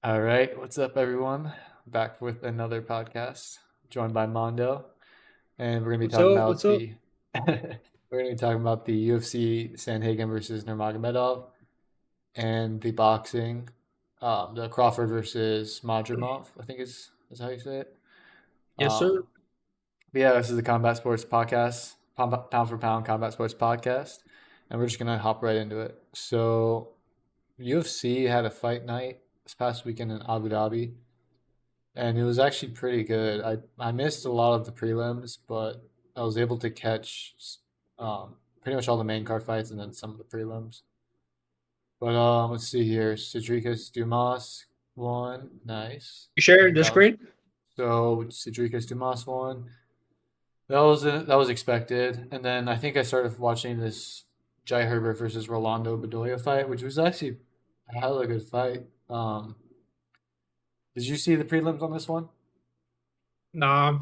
All right, what's up, everyone? Back with another podcast, joined by Mondo, and we're gonna be What's talking up? about What's up? the we're gonna be talking about the UFC Sandhagen versus Nurmagomedov and the boxing, the Crawford versus Madrimov, I think is how you say it. Yes, sir. Um, but yeah, this is the Combat Sports Podcast, pound for pound Combat Sports Podcast, and we're just gonna hop right into it. So UFC had a fight night this past weekend in Abu Dhabi, and it was actually pretty good. I missed a lot of the prelims, but I was able to catch pretty much all the main card fights and then some of the prelims. But let's see here. Cedricus Dumas won. Nice. You sharing the That was screen? so Cedricus Dumas won. That was expected. And then I think I started watching this Jai Herbert versus Rolando Bedoya fight, which was actually a hell of a good fight. Did you see the prelims on this one? Nah.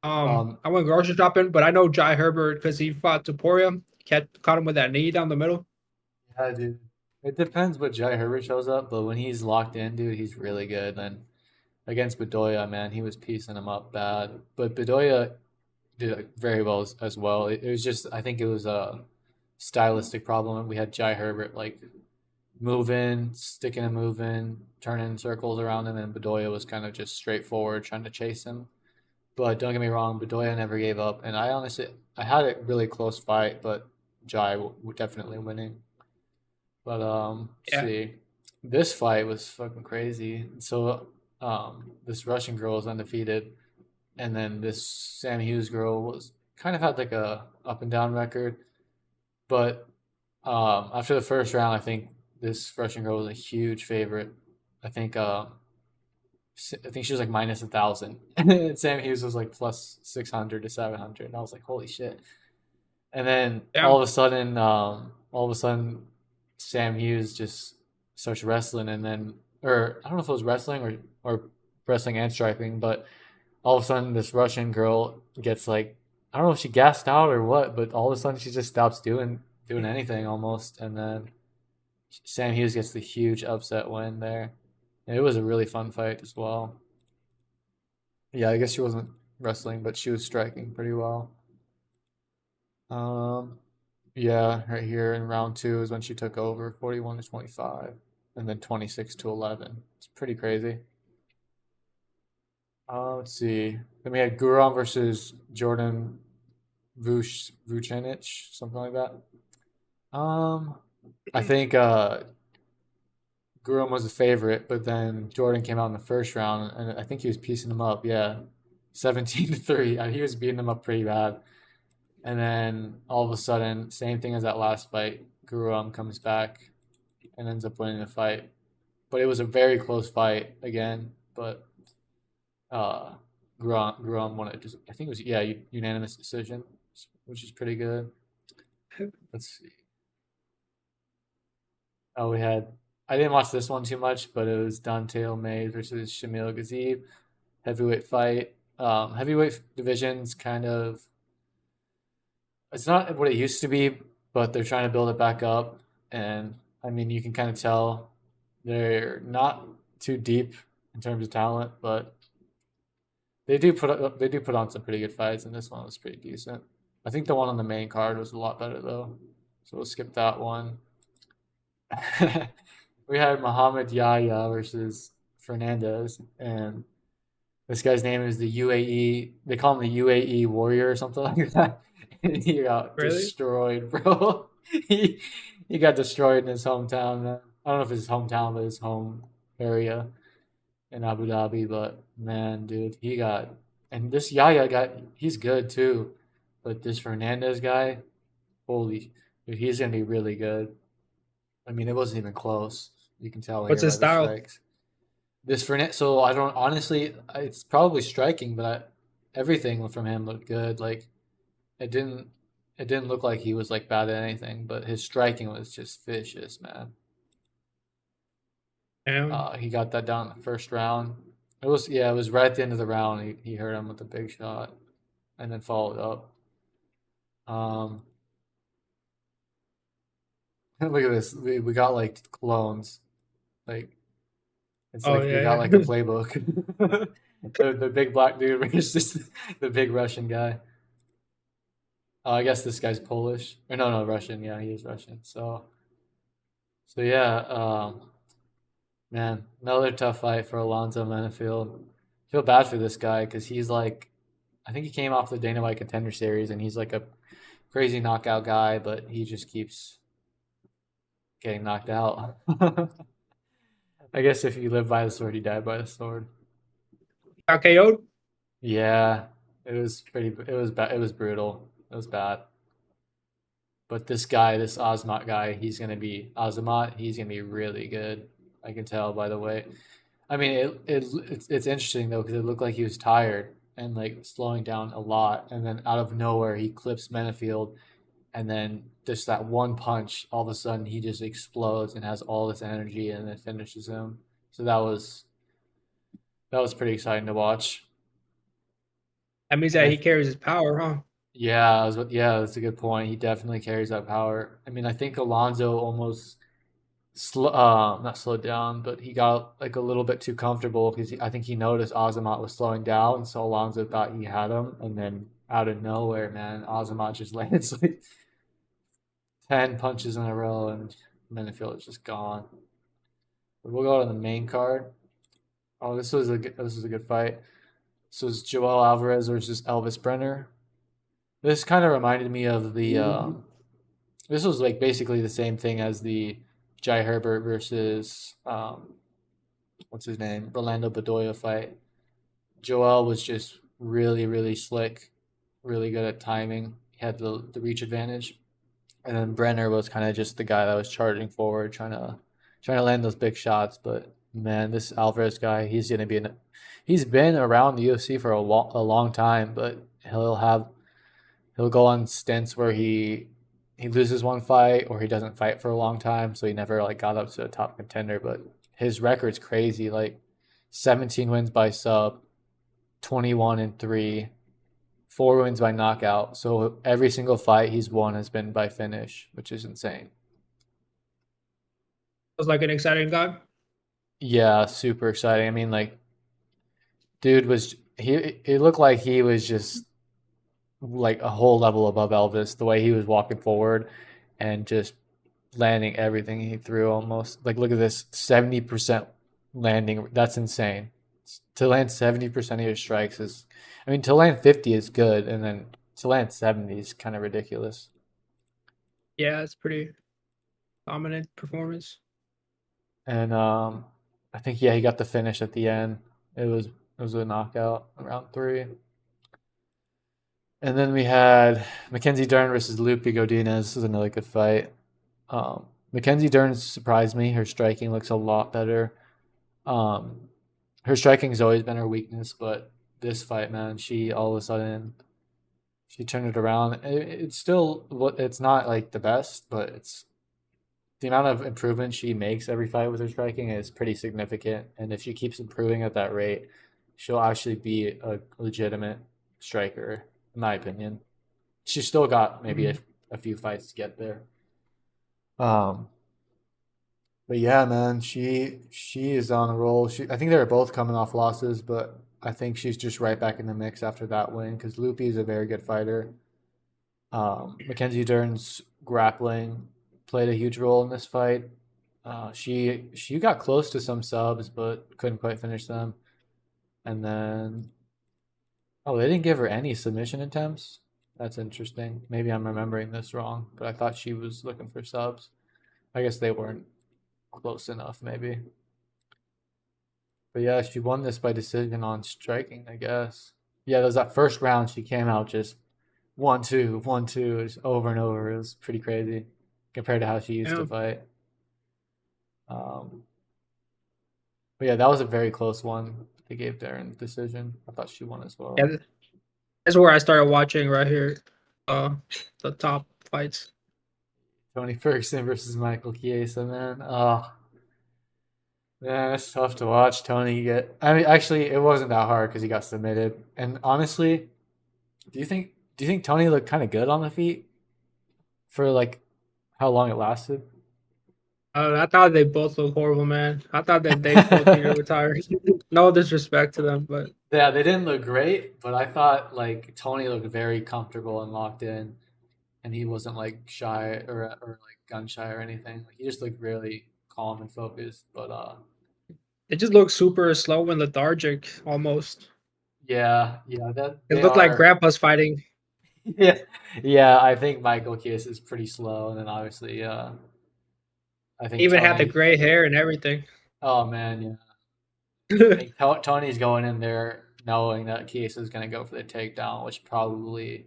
Um, I went grocery shopping, but I know Jai Herbert because he fought Taporia. Caught him with that knee down the middle. Yeah, dude. It depends what Jai Herbert shows up, but when he's locked in, dude, he's really good. And against Bedoya, man, he was piecing him up bad. But Bedoya did very well as well. It was just, I think it was a stylistic problem. We had Jai Herbert like moving, sticking and moving, turning circles around him, and Bedoya was kind of just straightforward trying to chase him. But don't get me wrong, Bedoya never gave up, and I had a really close fight, but Jai definitely winning. But let's Yeah. see. This fight was fucking crazy. So this Russian girl was undefeated, and then this Sam Hughes girl was kind of had like a up and down record. But after the first round, I think this Russian girl was a huge favorite. I think I think she was like minus 1,000, and Sam Hughes was like plus 600 to 700, and I was like, holy shit. And then Damn. all of a sudden, Sam Hughes just starts wrestling, and then, or I don't know if it was wrestling or wrestling and striking, but all of a sudden, this Russian girl gets like, I don't know if she gassed out or what, but all of a sudden, she just stops doing anything almost, and then Sam Hughes gets the huge upset win there. And it was a really fun fight as well. Yeah, I guess she wasn't wrestling, but she was striking pretty well. Um, Yeah, right here in round two is when she took over 41 to 25 and then 26 to 11. It's pretty crazy. Let's see. Then we had Guram versus Jordan Vucenic, something like that. Um, I think Guram was the favorite, but then Jordan came out in the first round, and I think he was piecing him up. Yeah, 17 to 3. He was beating him up pretty bad. And then all of a sudden, same thing as that last fight, Guram comes back and ends up winning the fight. But it was a very close fight again. But uh, Guram won it. Just, I think it was unanimous decision, which is pretty good. Let's see. Oh, we had. I didn't watch this one too much, but it was Dante May versus Shamil Gazib, heavyweight fight. Heavyweight division's kind of, it's not what it used to be, but they're trying to build it back up. And I mean, you can kind of tell they're not too deep in terms of talent, but they do put on some pretty good fights, and this one was pretty decent. I think the one on the main card was a lot better though, so we'll skip that one. We had Muhammad Yahya versus Fernandez, and this guy's name is the UAE. They call him the UAE Warrior or something like that. And he got Really? destroyed, bro. he he got destroyed in his hometown. I don't know if it's his hometown, but his home area in Abu Dhabi. But man, dude, he got, and this Yaya got, he's good too. But this Fernandez guy, holy, dude, he's gonna be really good. I mean, it wasn't even close. You can tell What's here by his the style? strikes. This Fernet, so I don't honestly. It's probably striking, but everything from him looked good. Like it didn't, it didn't look like he was like bad at anything, but his striking was just vicious, man. Damn. He got that down in the first round. It was yeah, it was right at the end of the round. He hurt him with a big shot, and then followed up. Um, look at this. We got like clones. Like It's Oh like they got yeah, like a yeah. playbook. The big black dude versus the big Russian guy. Oh, I guess this guy's Polish. Or no, Russian. Yeah, he is Russian. So yeah, man, another tough fight for Alonzo Menifield. Feel bad for this guy because he's like, I think he came off the Dana White Contender Series and he's like a crazy knockout guy, but he just keeps getting knocked out. I guess if you live by the sword, you die by the sword. Got KO'd. Yeah, it was pretty. It was bad. It was brutal. It was bad. But this guy, this Ozmat guy, he's gonna be Azamat. He's gonna be really good. I can tell by the way. I mean, it's interesting though because it looked like he was tired and like slowing down a lot, and then out of nowhere he clips Menafield, and then just that one punch, all of a sudden he just explodes and has all this energy and it finishes him. So that was pretty exciting to watch. That means And that he carries his power, huh? yeah, that's a good point. He definitely carries that power. I mean, I think Alonzo almost not slowed down, but he got like a little bit too comfortable because I think he noticed Azamat was slowing down, and so Alonzo thought he had him, and then out of nowhere, man, Azamat just lands like 10 punches in a row, and Menifield is just gone. But we'll go to the main card. Oh, this was a good fight. This was Joel Alvarez versus Elvis Brenner. This kind of reminded me of the. This was like basically the same thing as the Jai Herbert versus what's his name, Rolando Bedoya fight. Joel was just really, really slick, really good at timing. He had the reach advantage, and then Brenner was kind of just the guy that was charging forward, trying to land those big shots. But man, this Alvarez guy, he's been around the UFC for a long time, but he'll go on stints where he loses one fight or he doesn't fight for a long time, so he never like got up to a top contender. But his record's crazy, like 17 wins by sub, 21-3, 4 wins by knockout. So every single fight he's won has been by finish, which is insane. Was like an exciting guy. Yeah, super exciting. I mean, like, dude was he? It looked like he was just like a whole level above Elvis. The way he was walking forward and just landing everything he threw almost. Like, look at this 70% landing. That's insane. To land 70% of your strikes is, I mean, to land 50 is good, and then to land 70 is kind of ridiculous. Yeah, it's pretty dominant performance. And I think, yeah, he got the finish at the end. It was a knockout around three. And then we had Mackenzie Dern versus Lupe Godinez. This is another good fight. Mackenzie Dern surprised me. Her striking looks a lot better. Um, her striking has always been her weakness, but this fight, man, she all of a sudden she turned it around. It's still it's not like the best, but it's the amount of improvement she makes every fight with her striking is pretty significant. And if she keeps improving at that rate, she'll actually be a legitimate striker, in my opinion. She's still got maybe Mhm. a few fights to get there. Um, but yeah, man, she is on a roll. I think they were both coming off losses, but I think she's just right back in the mix after that win because Lupi is a very good fighter. Mackenzie Dern's grappling played a huge role in this fight. She got close to some subs, but couldn't quite finish them. And then, oh, they didn't give her any submission attempts. That's interesting. Maybe I'm remembering this wrong, but I thought she was looking for subs. I guess they weren't close enough, maybe. But yeah, she won this by decision on striking, I guess. Yeah, there was that first round. She came out just 1-2, 1-2, just over and over. It was pretty crazy compared to how she used to Yeah, fight. Um, but yeah, that was a very close one. They gave Darren decision. I thought she won as yeah. well. That's where I started watching right here. Uh, the top fights. Tony Ferguson versus Michael Chiesa, man. Oh, man, it's tough to watch Tony get. I mean, actually, it wasn't that hard because he got submitted. And honestly, do you think Tony looked kind of good on the feet for like how long it lasted? I thought they both look horrible, man. I thought that they both need to retire. No disrespect to them, but Yeah, they didn't look great, but I thought like Tony looked very comfortable and locked in, and he wasn't like shy or like gun shy or anything. Like he just looked really calm and focused. But it just looks super slow and lethargic almost. yeah, that It they looked like are. grandpa's fighting. Yeah, yeah. I think Michael Kiss is pretty slow, and then obviously, I He think even had the Tony. gray hair and everything. Oh man, yeah. I think Tony's going in there knowing that Kiss is going to go for the takedown, which probably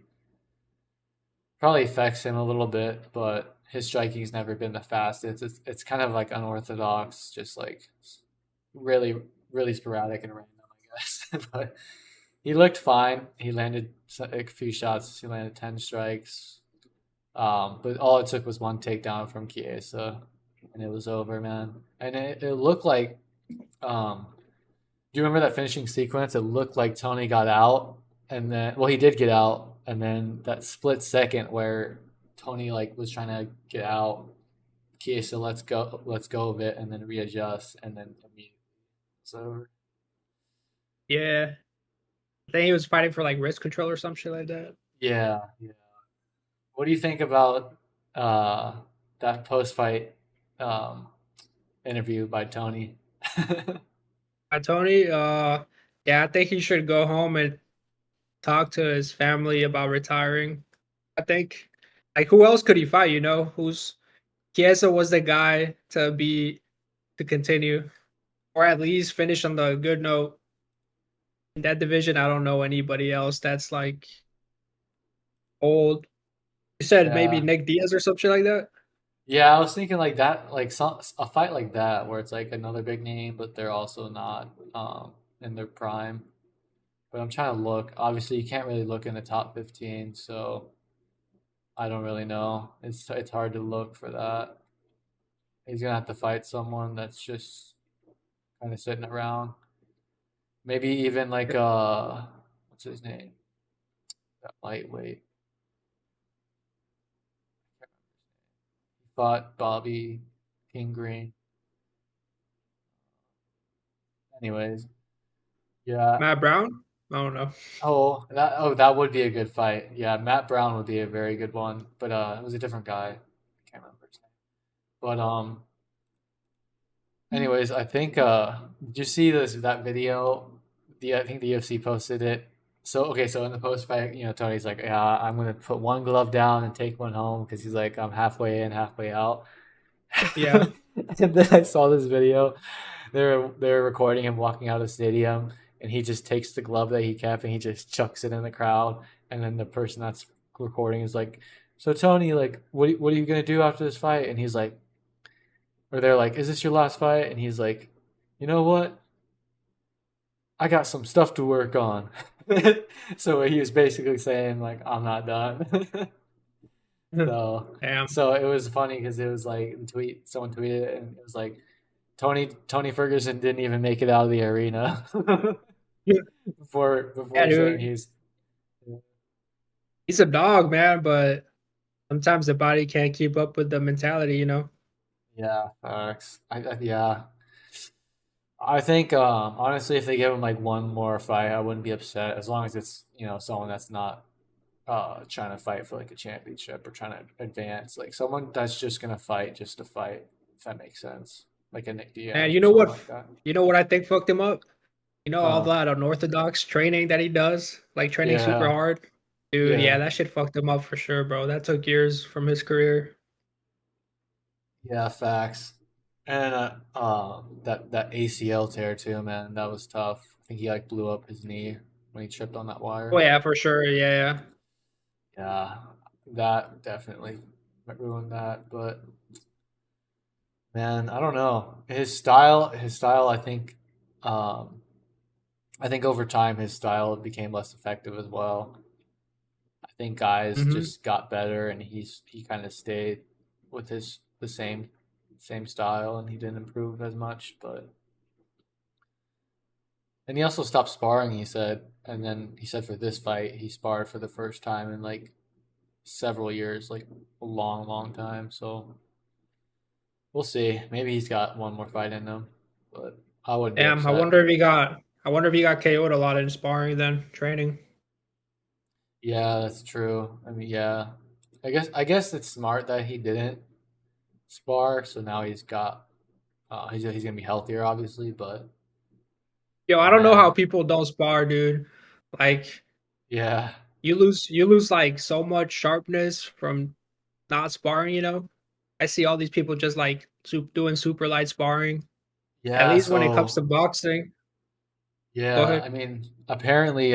affects him a little bit, but his striking's never been the fastest. It's kind of like unorthodox, just like really really sporadic and random, I guess. But he looked fine. He landed a few shots. He landed 10 strikes. But all it took was one takedown from Chiesa, and it was over, man. And it looked like, do you remember that finishing sequence? It looked like Tony got out, and then, well, he did get out, and then that split second where Tony like was trying to get out, Chiesa let's go of it, and then readjust, and then immediately it's over. Yeah. I think he was fighting for like wrist control or some shit like that. Yeah, yeah. What do you think about uh, that post fight um, interview by Tony? Tony, yeah, I think he should go home and talk to his family about retiring. I think, like, who else could he fight? You know, who's Chiesa was the guy to continue, or at least finish on the good note in that division. I don't know anybody else that's like old. You said maybe Yeah. Nick Diaz or something like that. Yeah, I was thinking like that, like a fight like that, where it's like another big name, but they're also not in their prime. But I'm trying to look. Obviously, you can't really look in the top 15, so I don't really know. It's hard to look for that. He's gonna have to fight someone that's just kind of sitting around. Maybe even like what's his name? That lightweight. He fought Bobby King Green. Anyways, yeah. Matt Brown. I don't know. That would be a good fight. Yeah, Matt Brown would be a very good one, but it was a different guy. I can't remember his name. But anyways, I think did you see that video? I think the UFC posted it. So okay, so in the post fight, Tony's like, yeah, I'm gonna put one glove down and take one home because he's like, I'm halfway in, halfway out. Yeah, And then I saw this video. They're recording him walking out of the stadium, and he just takes the glove that he kept and he just chucks it in the crowd. And then the person that's recording is like, "So Tony, like, what are you gonna do after this fight?" And he's like, or they're like, "Is this your last fight?" And he's like, "You know what? I got some stuff to work on." So he was basically saying like, "I'm not done." So damn. so it was funny because it was like someone tweeted it and it was like Tony Ferguson didn't even make it out of the arena Yeah, before saying dude, he's a dog, man. But sometimes the body can't keep up with the mentality. You know. yeah, facts. Yeah. I think honestly if they give him like one more fight, I wouldn't be upset as long as it's, someone that's not trying to fight for like a championship or trying to advance. Like someone that's just gonna fight just to fight, if that makes sense. Like a Nick And Diaz you or know something what? like that. You know what I think fucked him up? You know all Uh that unorthodox training that he does, like training super yeah, hard. Dude, yeah, yeah. that shit fucked him up for sure, bro. That took years from his career. Yeah, facts. And that ACL tear too, man, that was tough. I think he like blew up his knee when he tripped on that Oh wire. yeah, for sure. Yeah, yeah. Yeah, that definitely ruined that. But man, I don't know. His style, um, I think over time his style became less effective as well. I think guys Hmm. just got better, and he kind of stayed with the same style, and he didn't improve as much. But and he also stopped sparring. He said, and then he said for this fight he sparred for the first time in like several years, like a long, long time. So we'll see. Maybe he's got one more fight in him, but I wouldn't be Damn, upset. I wonder if he got KO'd a lot in sparring then training. Yeah, that's true. I mean, yeah. I guess it's smart that he didn't spar, so now he's got he's gonna be healthier, obviously. But Yo, I oh don't know how man, people don't spar, dude. Like yeah, you lose like so much sharpness from not sparring, you know? I see all these people just like doing super light sparring. At yeah. least when it comes to So boxing. Go yeah, ahead. I mean, apparently,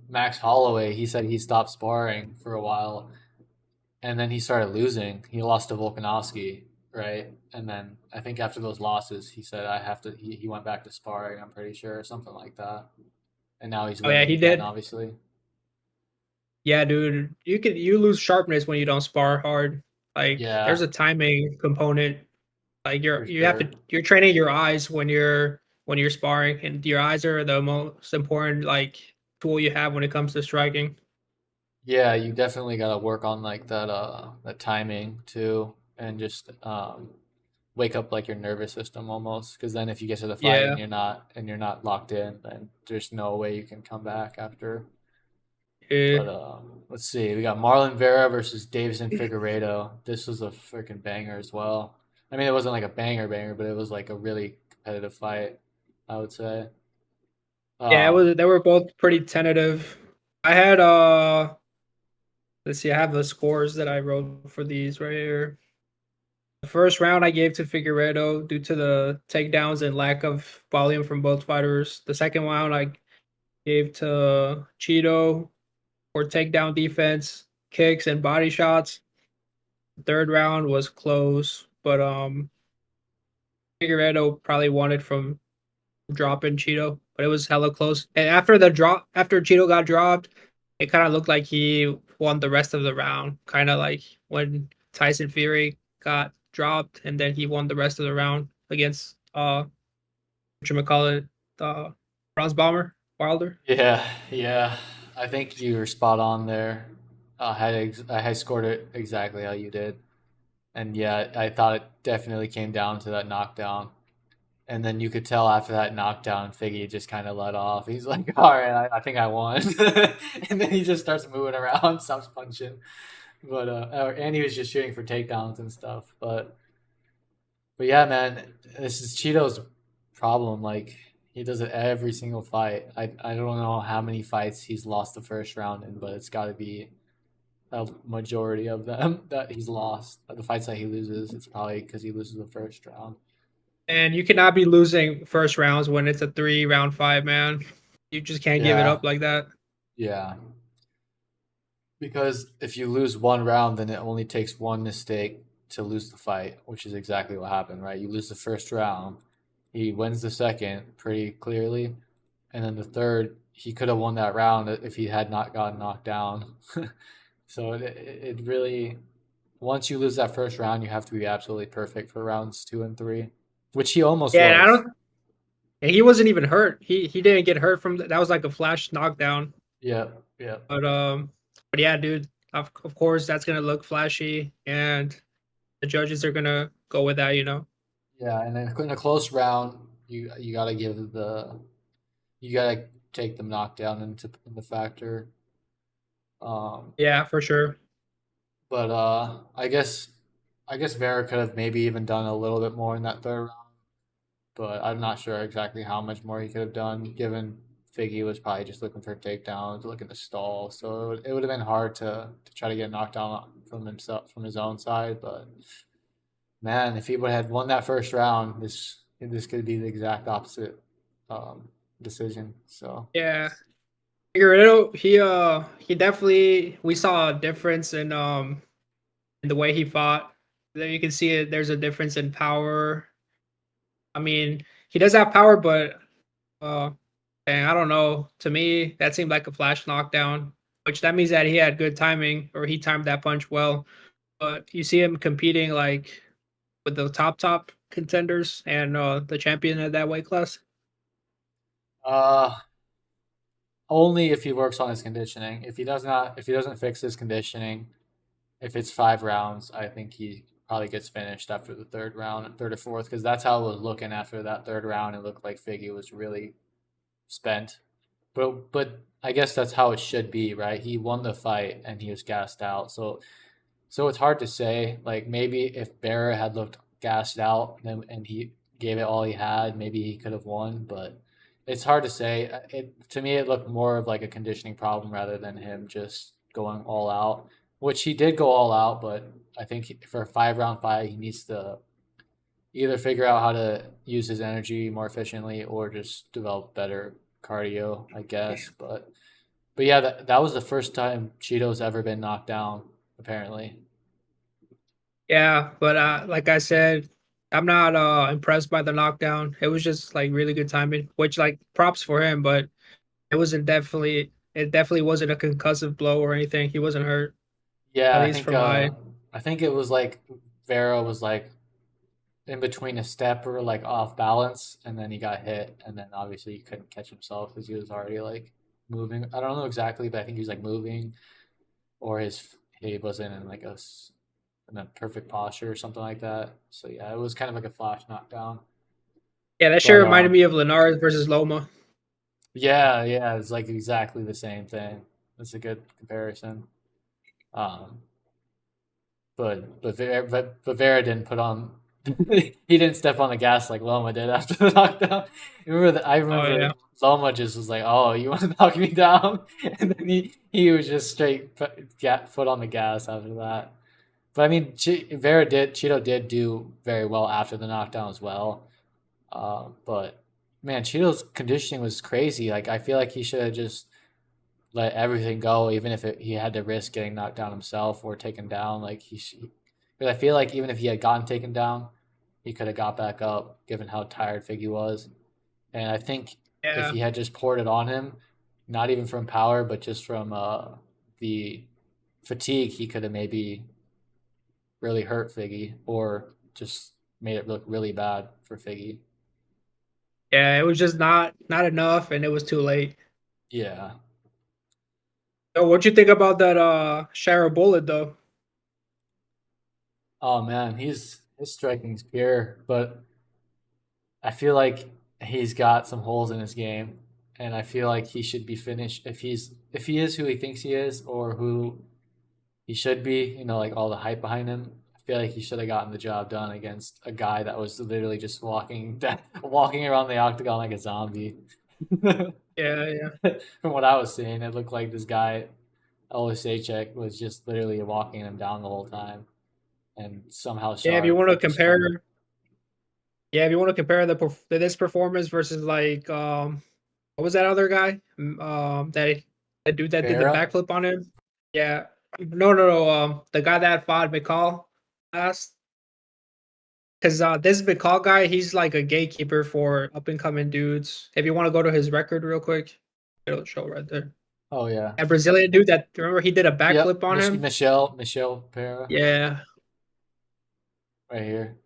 Max Holloway, he said he stopped sparring for a while, and then he started losing. He lost to Volkanovski, right? And then I think after those losses, he said I have to. He went back to sparring. I'm pretty sure, or something like that. And now he's Oh yeah, winning he again, did. obviously. Yeah, dude. You lose sharpness when you don't spar hard. Like there's Yeah, a timing component. Like for sure. you're training your eyes when you're sparring, and your eyes are the most important like tool you have when it comes to striking. Yeah, you definitely got to work on like that timing too, and just wake up like your nervous system almost. Because then if you get to the fight Yeah. and you're not locked in, then there's no way you can come back after. Yeah. But let's see, we got Marlon Vera versus Davison Figueiredo. This was a freaking banger as well. I mean, it wasn't like a banger, but it was like a really competitive fight, I would say. Yeah, it Um, was they were both pretty tentative. I had let's see, I have the scores that I wrote for these right here. The first round I gave to Figueredo due to the takedowns and lack of volume from both fighters. The second round I gave to Cheeto for takedown defense, kicks, and body shots. The third round was close, but Figueredo probably won it from dropping Cheeto, but it was hella close. And after Cheeto got dropped, it kind of looked like he won the rest of the round. Kind of like when Tyson Fury got dropped, and then he won the rest of the round against what you call it, Bronze Bomber Wilder. yeah, yeah. I think you were spot on there. I had scored it exactly how you did. And yeah, I thought it definitely came down to that knockdown. And then you could tell after that knockdown, Figgy just kind of let off. He's like, "All right, I think I won." And then he just starts moving around, stops punching. But and he was just shooting for takedowns and stuff. But yeah, man, this is Cheeto's problem. Like he does it every single fight. I don't know how many fights he's lost the first round in, but it's got to be a majority of them that he's lost. The fights that he loses, it's probably because he loses the first round. And you cannot be losing first rounds when it's a 3 round fight, man. You just can't give it Yeah, up like that. yeah. Because if you lose one round, then it only takes one mistake to lose the fight, which is exactly what happened, right? You lose the first round, he wins the second pretty clearly, and then the third, he could have won that round if he had not gotten knocked down. So it really, once you lose that first round, you have to be absolutely perfect for rounds two and three, which he almost Yeah, and I was. don't. And he wasn't even hurt. He didn't get hurt from that. Was like a flash knockdown. Yeah, yeah, But but yeah, dude. Of course, that's gonna look flashy, and the judges are gonna go with that. You know. yeah. And then in a close round, you gotta you gotta take the knockdown in the factor. Um, Yeah, for sure. but I guess Vera could have maybe even done a little bit more in that third round, but I'm not sure exactly how much more he could have done, given Figgy was probably just looking for takedowns, looking to stall. So it would have been hard to try to get knocked down from himself from his own side. But man, if he would have won that first round, this could be the exact opposite um, decision. So Yeah, Figueredo. He definitely we saw a difference in the way he fought. There you can see it. There's a difference in power. I mean, he does have power, but uh, and I don't know. To me, that seemed like a flash knockdown, which that means that he had good timing or he timed that punch well. But you see him competing like with the top contenders and the champion at that weight class. uh, only if he works on his conditioning. If he doesn't fix his conditioning, if it's 5 rounds, I think he probably gets finished after the third round, third or fourth, because that's how it was looking after that third round. It looked like Figgy was really spent. But I guess that's how it should be, right? He won the fight and he was gassed out. So it's hard to say. Like maybe if Barra had looked gassed out and he gave it all he had, maybe he could have won. But it's hard to say. To me, it looked more of like a conditioning problem rather than him just going all out, which he did go all out. But I think for a 5 round fight, he needs to either figure out how to use his energy more efficiently or just develop better cardio, I Yeah. guess. But yeah, that was the first time Cheeto's ever been knocked down, apparently. Yeah, but like I said, I'm not impressed by the knockdown. It was just like really good timing, which like props for him, but it definitely wasn't a concussive blow or anything. He wasn't hurt, Yeah, at least from my I think it was like Vera was like in between a step or like off balance, and then he got hit, and then obviously he couldn't catch himself because he was already like moving. I don't know exactly, but I think he was like moving, or he wasn't in like in a perfect posture or something like that. So yeah, it was kind of like a flash knockdown. Yeah, that shit But reminded me of Linares versus Loma. yeah, yeah, it's like exactly the same thing. That's a good comparison. Um, but Vera didn't put on. He didn't step on the gas like Loma did after the knockdown. I Oh remember yeah. Loma just was like, "Oh, you want to knock me down?" And then he was just straight foot on the gas after that. But I mean, Cheeto did do very well after the knockdown as well. But man, Cheeto's conditioning was crazy. Like I feel like he should have just let everything go, even if he had to risk getting knocked down himself or taken down. Like because I feel like even if he had gotten taken down, he could have got back up, given how tired Figgy was. And I think if Yeah. he had just poured it on him, not even from power, but just from the fatigue, he could have maybe really hurt Figgy or just made it look really bad for Figgy. Yeah, it was just not enough and it was too late. Yeah. So what'd you think about that Shara bullet though? Oh man, his striking's pure, but I feel like he's got some holes in his game, and I feel like he should be finished if he is who he thinks he is or who he should be. You know, like all the hype behind him. I feel like he should have gotten the job done against a guy that was literally just walking around the octagon like a zombie. Yeah, yeah. From what I was seeing, it looked like this guy Olasechek was just literally walking him down the whole time, and somehow Yeah, if you Shard want to just kind of. compare yeah, if you want to compare this performance versus like what was that other guy? That dude that did the Vera. backflip on him? Yeah. No. The guy that fought McCall last. Because this McCall guy, he's like a gatekeeper for up and coming dudes. If you want to go to his record real quick, it'll show right there. Oh yeah. A Brazilian dude that remember he did a Yep. backflip on him. Michelle Pera Yeah, right here.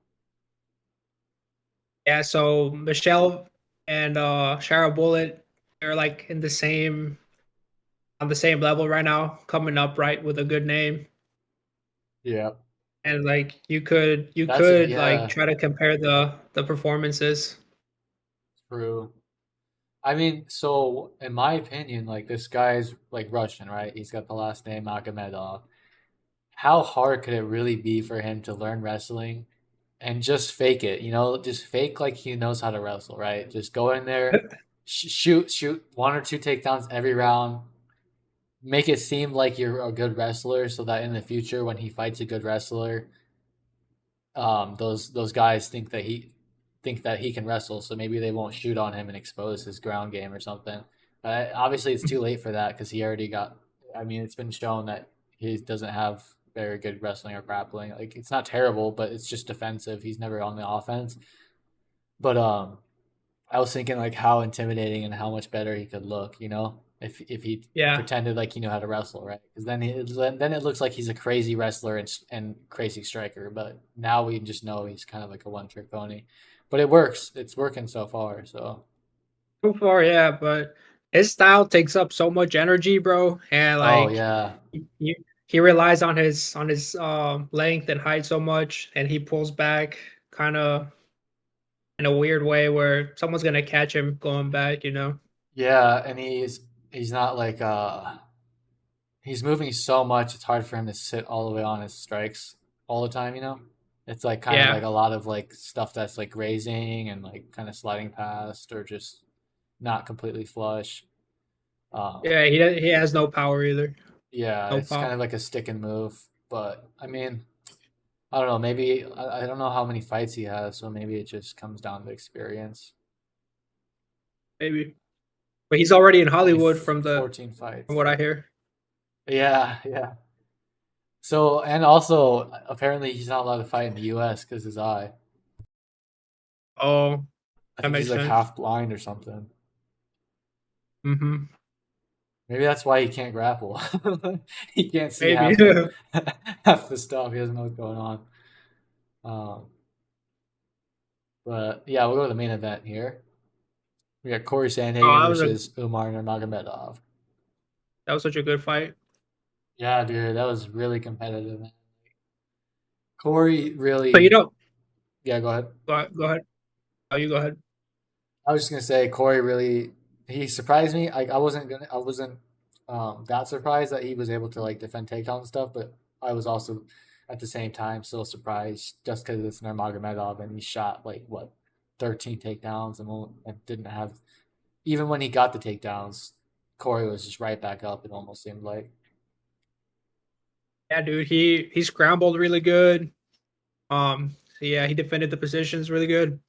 yeah. So Michelle and Shara Bullet, they're like in the same on the same level right now, coming up right with a good name. Yeah. And like you That's could like yeah. try to compare the performances. True. I mean, so in my opinion, like this guy's like Russian, right? He's got the last name Magomedov. How hard could it really be for him to learn wrestling and just fake it? You know, just fake like he knows how to wrestle, right? Just go in there, shoot one or two takedowns every round. Make it seem like you're a good wrestler, so that in the future, when he fights a good wrestler, those guys think that he can wrestle, so maybe they won't shoot on him and expose his ground game or something. Obviously, it's too late for that because he already got. I mean, it's been shown that he doesn't have very good wrestling or grappling. Like it's not terrible, but it's just defensive. He's never on the offense. But I was thinking like how intimidating and how much better he could look. You know, if he Yeah. pretended like he knew how to wrestle, right? Because then it looks like he's a crazy wrestler and crazy striker. But now we just know he's kind of like a one trick pony. But it works. It's working so far. So So far, yeah, but his style takes up so much energy, bro. And oh like yeah, you he relies on his length and height so much, and he pulls back kind of in a weird way where someone's gonna catch him going back. You know? Yeah, and he's not like he's moving so much. It's hard for him to sit all the way on his strikes all the time. You know, it's like kind of like Yeah, a lot of like stuff that's like grazing and like kind of sliding past or just not completely flush. Um, yeah. He has no power either. yeah, No it's kind pop. of like a stick and move. But I mean, I don't know. Maybe I don't know how many fights he has, so maybe it just comes down to experience. Maybe, but he's already in Only Hollywood 14 from fights. what I hear. Yeah, yeah. So and also apparently he's not allowed to fight in the U.S. because his eye. Oh, I that think he's makes like sense. half blind or something. Mm-hmm. Maybe that's why he can't grapple. He can't see Maybe. half the half the stuff. He doesn't know what's going on. Um, but yeah, we'll go to the main event here. We got Cory Oh, Sandhagen versus Umar Nurmagomedov. that was such a good fight. Yeah, dude, that was really competitive, man. Corey So you really, know, yeah, go ahead. go ahead. Oh, you go ahead. I was just gonna say Corey really he surprised me. I wasn't that surprised that he was able to like defend takedown and stuff, but I was also at the same time still surprised just because it's Nurmagomedov and he shot like what 13 takedowns and didn't have even when he got the takedowns, Corey was just right back up. It almost seemed like. Yeah, dude, he scrambled really good. So yeah, he defended the positions really good.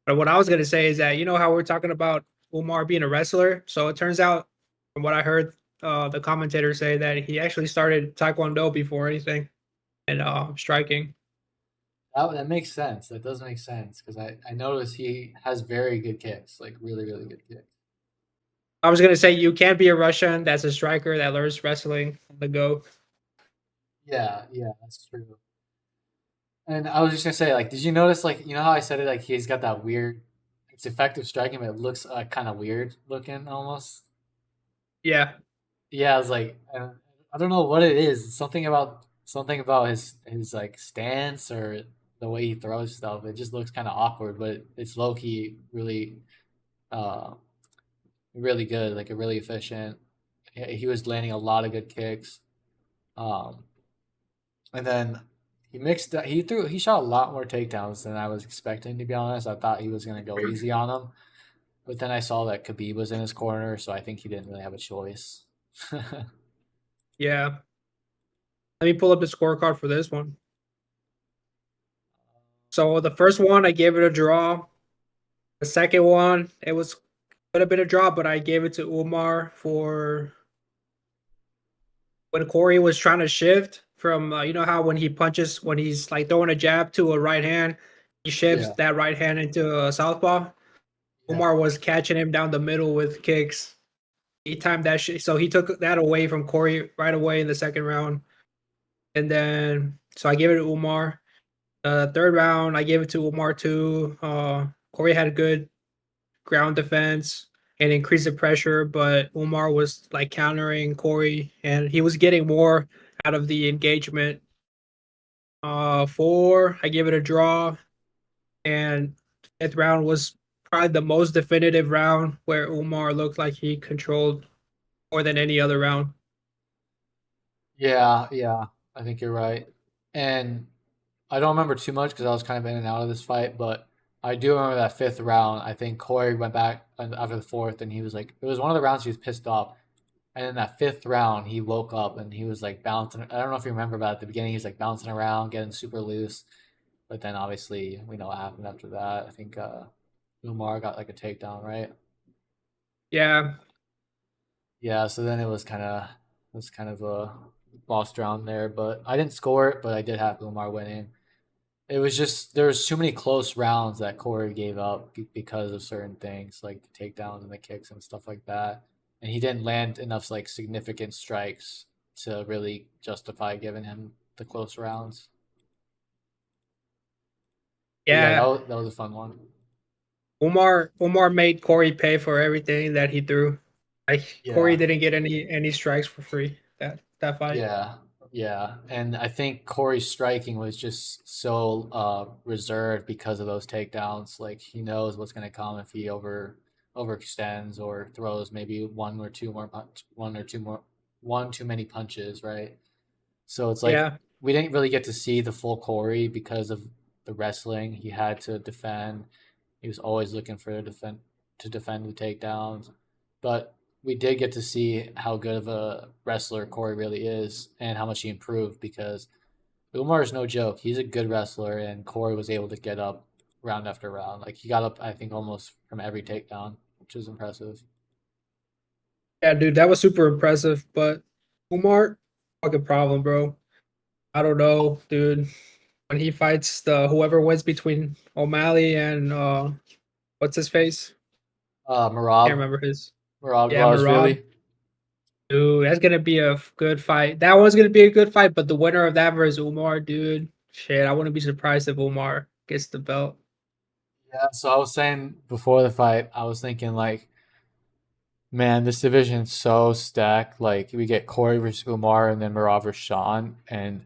But what I was gonna say is that you know how we're talking about Umar being a wrestler. So it turns out, from what I heard, the commentator say that he actually started Taekwondo before anything and striking. That makes sense. That does make sense because I noticed he has very good kicks, like really, really good kicks. I was gonna say you can't be a Russian that's a striker that learns wrestling on the go. Yeah, yeah, that's true. And I was just gonna say, like, did you notice, like, you know how I said it, like, he's got that weird, it's effective striking, but it looks kind of weird looking almost. Yeah, Yeah, I was like, I don't know what it is. Something about his like stance or the way he throws stuff. It just looks kind of awkward, but it's low key really, uh, really good. Like, a really efficient. He was landing a lot of good kicks. Um, And then he shot a lot more takedowns than I was expecting, to be honest. I thought he was gonna go easy on him. But then I saw that Khabib was in his corner, so I think he didn't really have a choice. yeah. Let me pull up the scorecard for this one. So the first one, I gave it a draw. The second one, it was could have been a draw, but I gave it to Umar for when Cory was trying to shift from you know how when he punches when he's like throwing a jab to a right hand, he shifts Yeah, that right hand into a southpaw. yeah. Umar was catching him down the middle with kicks. He timed that shit, so he took that away from Cory right away in the second round, and then so I gave it to Umar. Third round, I gave it to Umar too. Cory had good ground defense and increased the pressure, but Umar was like countering Cory, and he was getting more out of the engagement. Four, I gave it a draw, and fifth round was probably the most definitive round where Umar looked like he controlled more than any other round. Yeah, yeah. I think you're right. And I don't remember too much because I was kind of in and out of this fight, but I do remember that fifth round. I think Corey went back after the fourth, and he was like, it was one of the rounds he was pissed off. And in that fifth round, he woke up and he was like bouncing. I don't know if you remember, but at the beginning, he was like bouncing around, getting super loose. But then obviously, we know what happened after that. I think Umar got like a takedown, right? Yeah, Yeah. So then it was kind of a lost round there, but I didn't score it, but I did have Umar winning. It was just there was too many close rounds that Corey gave up because of certain things like the takedowns and the kicks and stuff like that, and he didn't land enough like significant strikes to really justify giving him the close rounds. But yeah, yeah. that was a fun one. Umar made Cory pay for everything that he threw. Like Cory Yeah, didn't get any strikes for free that fight. yeah. Yeah, and I think Corey's striking was just so reserved because of those takedowns. Like he knows what's going to come if he overextends or throws maybe one too many punches, right? So it's like Yeah, we didn't really get to see the full Corey because of the wrestling. He had to defend. He was always looking for to defend the takedowns, but we did get to see how good of a wrestler Corey really is and how much he improved because Umar is no joke. He's a good wrestler, and Corey was able to get up round after round. Like he got up, I think, almost from every takedown, which is impressive. yeah, dude, that was super impressive. But Umar, fucking problem, bro. I don't know, dude. When he fights the whoever wins between O'Malley and what's his face? Can't Marab, remember his. Marab Yeah, Marab. Dvalishvili. Dude, that's gonna be a good fight. That one's gonna be a good fight, but the winner of that versus Umar, dude, shit, I wouldn't be surprised if Umar gets the belt. Yeah, so I was saying before the fight, I was thinking like, man, this division's so stacked. Like we get Corey versus Umar, and then Marab versus Sean, and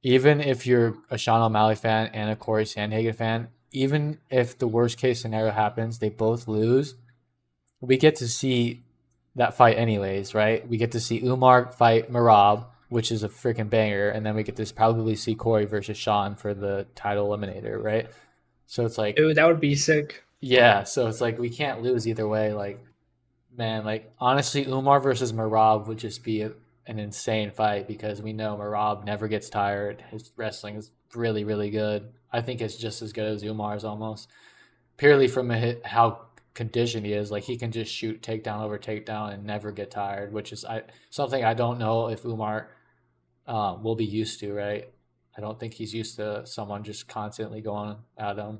even if you're a Sean O'Malley fan and a Corey Sandhagen fan, even if the worst case scenario happens, they both lose, we get to see that fight anyways, right? We get to see Umar fight Marab, which is a freaking banger, and then we get to probably see Corey versus Sean for the title eliminator, right? So it's like, Dude, that would be sick. yeah, so it's like we can't lose either way. Like, man, like honestly, Umar versus Marab would just be an insane fight because we know Marab never gets tired. His wrestling is really, really good. I think it's just as good as Umar's almost purely from how conditioned he is. Like he can just shoot takedown over takedown and never get tired, which is something I don't know if Umar will be used to. Right? I don't think he's used to someone just constantly going at him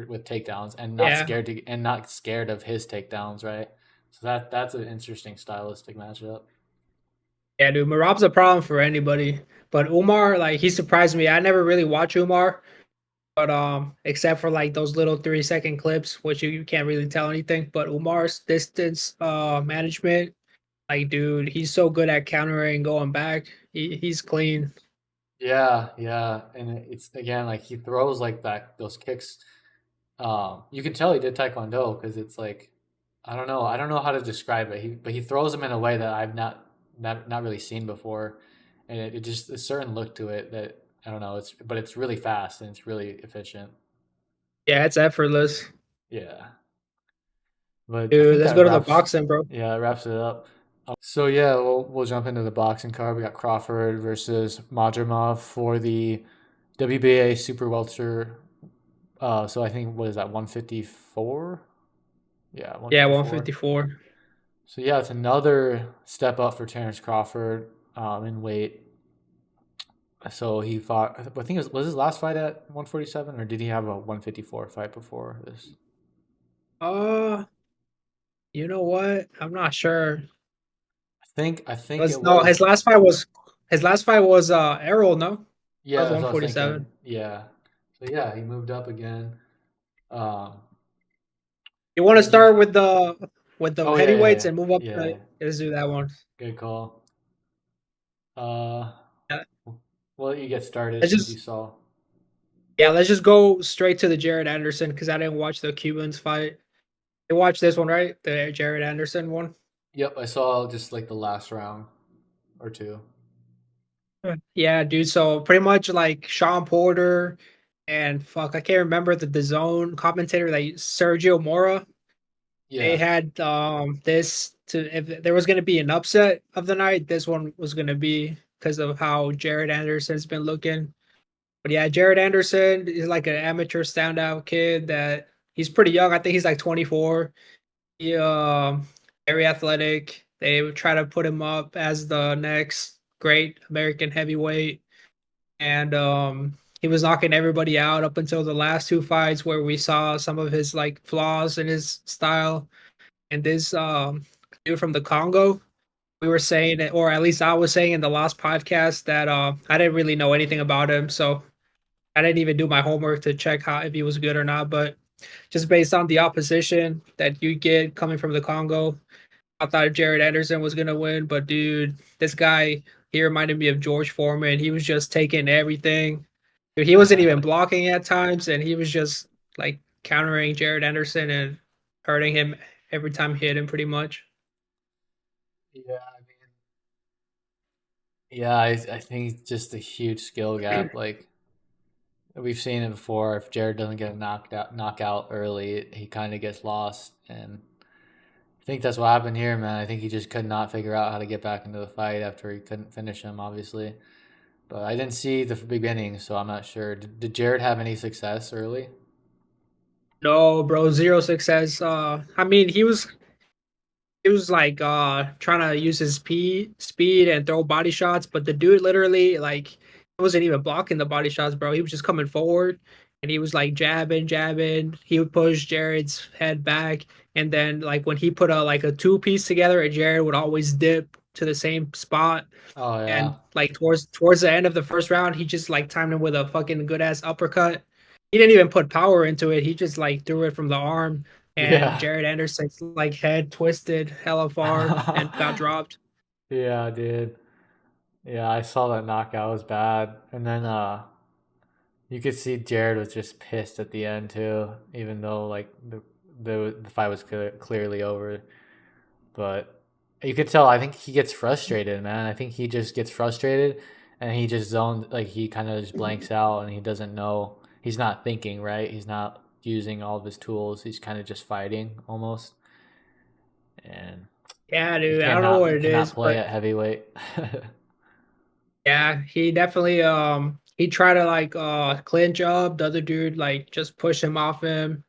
with takedowns and Yeah. not scared of his takedowns. Right? So that's an interesting stylistic matchup. Yeah, dude, Marab's a problem for anybody. But Umar, like, he surprised me. I never really watch Umar, but except for like those little 3-second clips, which you can't really tell anything. But Umar's distance management, like, dude, he's so good at countering and going back. He's clean. Yeah, yeah, and it's again like he throws like that those kicks. You can tell he did taekwondo because it's like I don't know how to describe it. But he throws them in a way that I've not really seen before, and it just a certain look to it that I don't know. It's really fast and it's really efficient. Yeah, it's effortless. Yeah, but I Dude, think let's that go to the wraps boxing, bro. yeah that wraps it up. So yeah, we'll jump into the boxing card. We got Crawford versus Madrimov for the WBA super welter. So I think what is that 154? Yeah, Yeah, 154. 154. So yeah, it's another step up for Terrence Crawford in weight. So he fought. I think was his last fight at 147, or did he have a 154 fight before this? Uh, you know what? I'm not sure. I think Was it no, was. his last fight was Errol, no? That Yeah, was that's what I was thinking. 147. Yeah. So yeah, he moved up again. Um, You want to what you? start with the Oh heavyweights and move up yeah, to yeah. let's do that one. Good call. Uh, Yeah. we'll let you get started Let's since you just saw. yeah, let's just go straight to the Jared Anderson because I didn't watch the Cubans fight. You watched this one, right? The Jared Anderson one. Yep, I saw just like the last round or two. Yeah, dude. So pretty much like Sean Porter and fuck, I can't remember the zone commentator that Sergio Mora. They Yeah, had this to if there was gonna be an upset of the night, this one was gonna be because of how Jared Anderson's been looking. But yeah, Jared Anderson is like an amateur standout kid that he's pretty young. I think he's like 24. He very athletic. They would try to put him up as the next great American heavyweight, and he was knocking everybody out up until the last two fights where we saw some of his like flaws in his style. And this dude from the Congo, we were saying it, or at least I was saying in the last podcast that I didn't really know anything about him, so I didn't even do my homework to check how if he was good or not. But just based on the opposition that you get coming from the Congo, I thought Jared Anderson was gonna win, but dude, this guy he reminded me of George Foreman. He was just taking everything. Dude, he wasn't even blocking at times, and he was just like countering Jared Anderson and hurting him every time he hit him, pretty much. Yeah, I mean, yeah, I think it's just a huge skill gap. Like we've seen it before. If Jared doesn't get a knockout early, he kind of gets lost, and I think that's what happened here, man. I think he just could not figure out how to get back into the fight after he couldn't finish him, obviously. But I didn't see the beginning, so I'm not sure. Did Jared have any success early? No, bro, zero success. I mean, he was like trying to use his speed and throw body shots, but the dude literally like wasn't even blocking the body shots, bro. He was just coming forward and he was like jabbing. He would push Jared's head back, and then like when he put a two piece together, and Jared would always dip to the same spot. Oh And yeah, like towards the end of the first round, he just like timed him with a fucking good ass uppercut. He didn't even put power into it. He just like threw it from the arm, and yeah, Jared Anderson's like head twisted hella far and got dropped. yeah, dude. Yeah, I saw that knockout. It was bad, and then you could see Jared was just pissed at the end too, even though like the fight was clearly over. But you could tell. I think he gets frustrated, man. I think he just gets frustrated, and he just zoned like he kind of just blanks out, and he doesn't know. He's not thinking right. He's not using all of his tools. He's kind of just fighting almost, and Yeah, dude, I don't know what he it cannot is, play but at heavyweight. yeah, he definitely he tried to like clinch up. The other dude like just push him off him.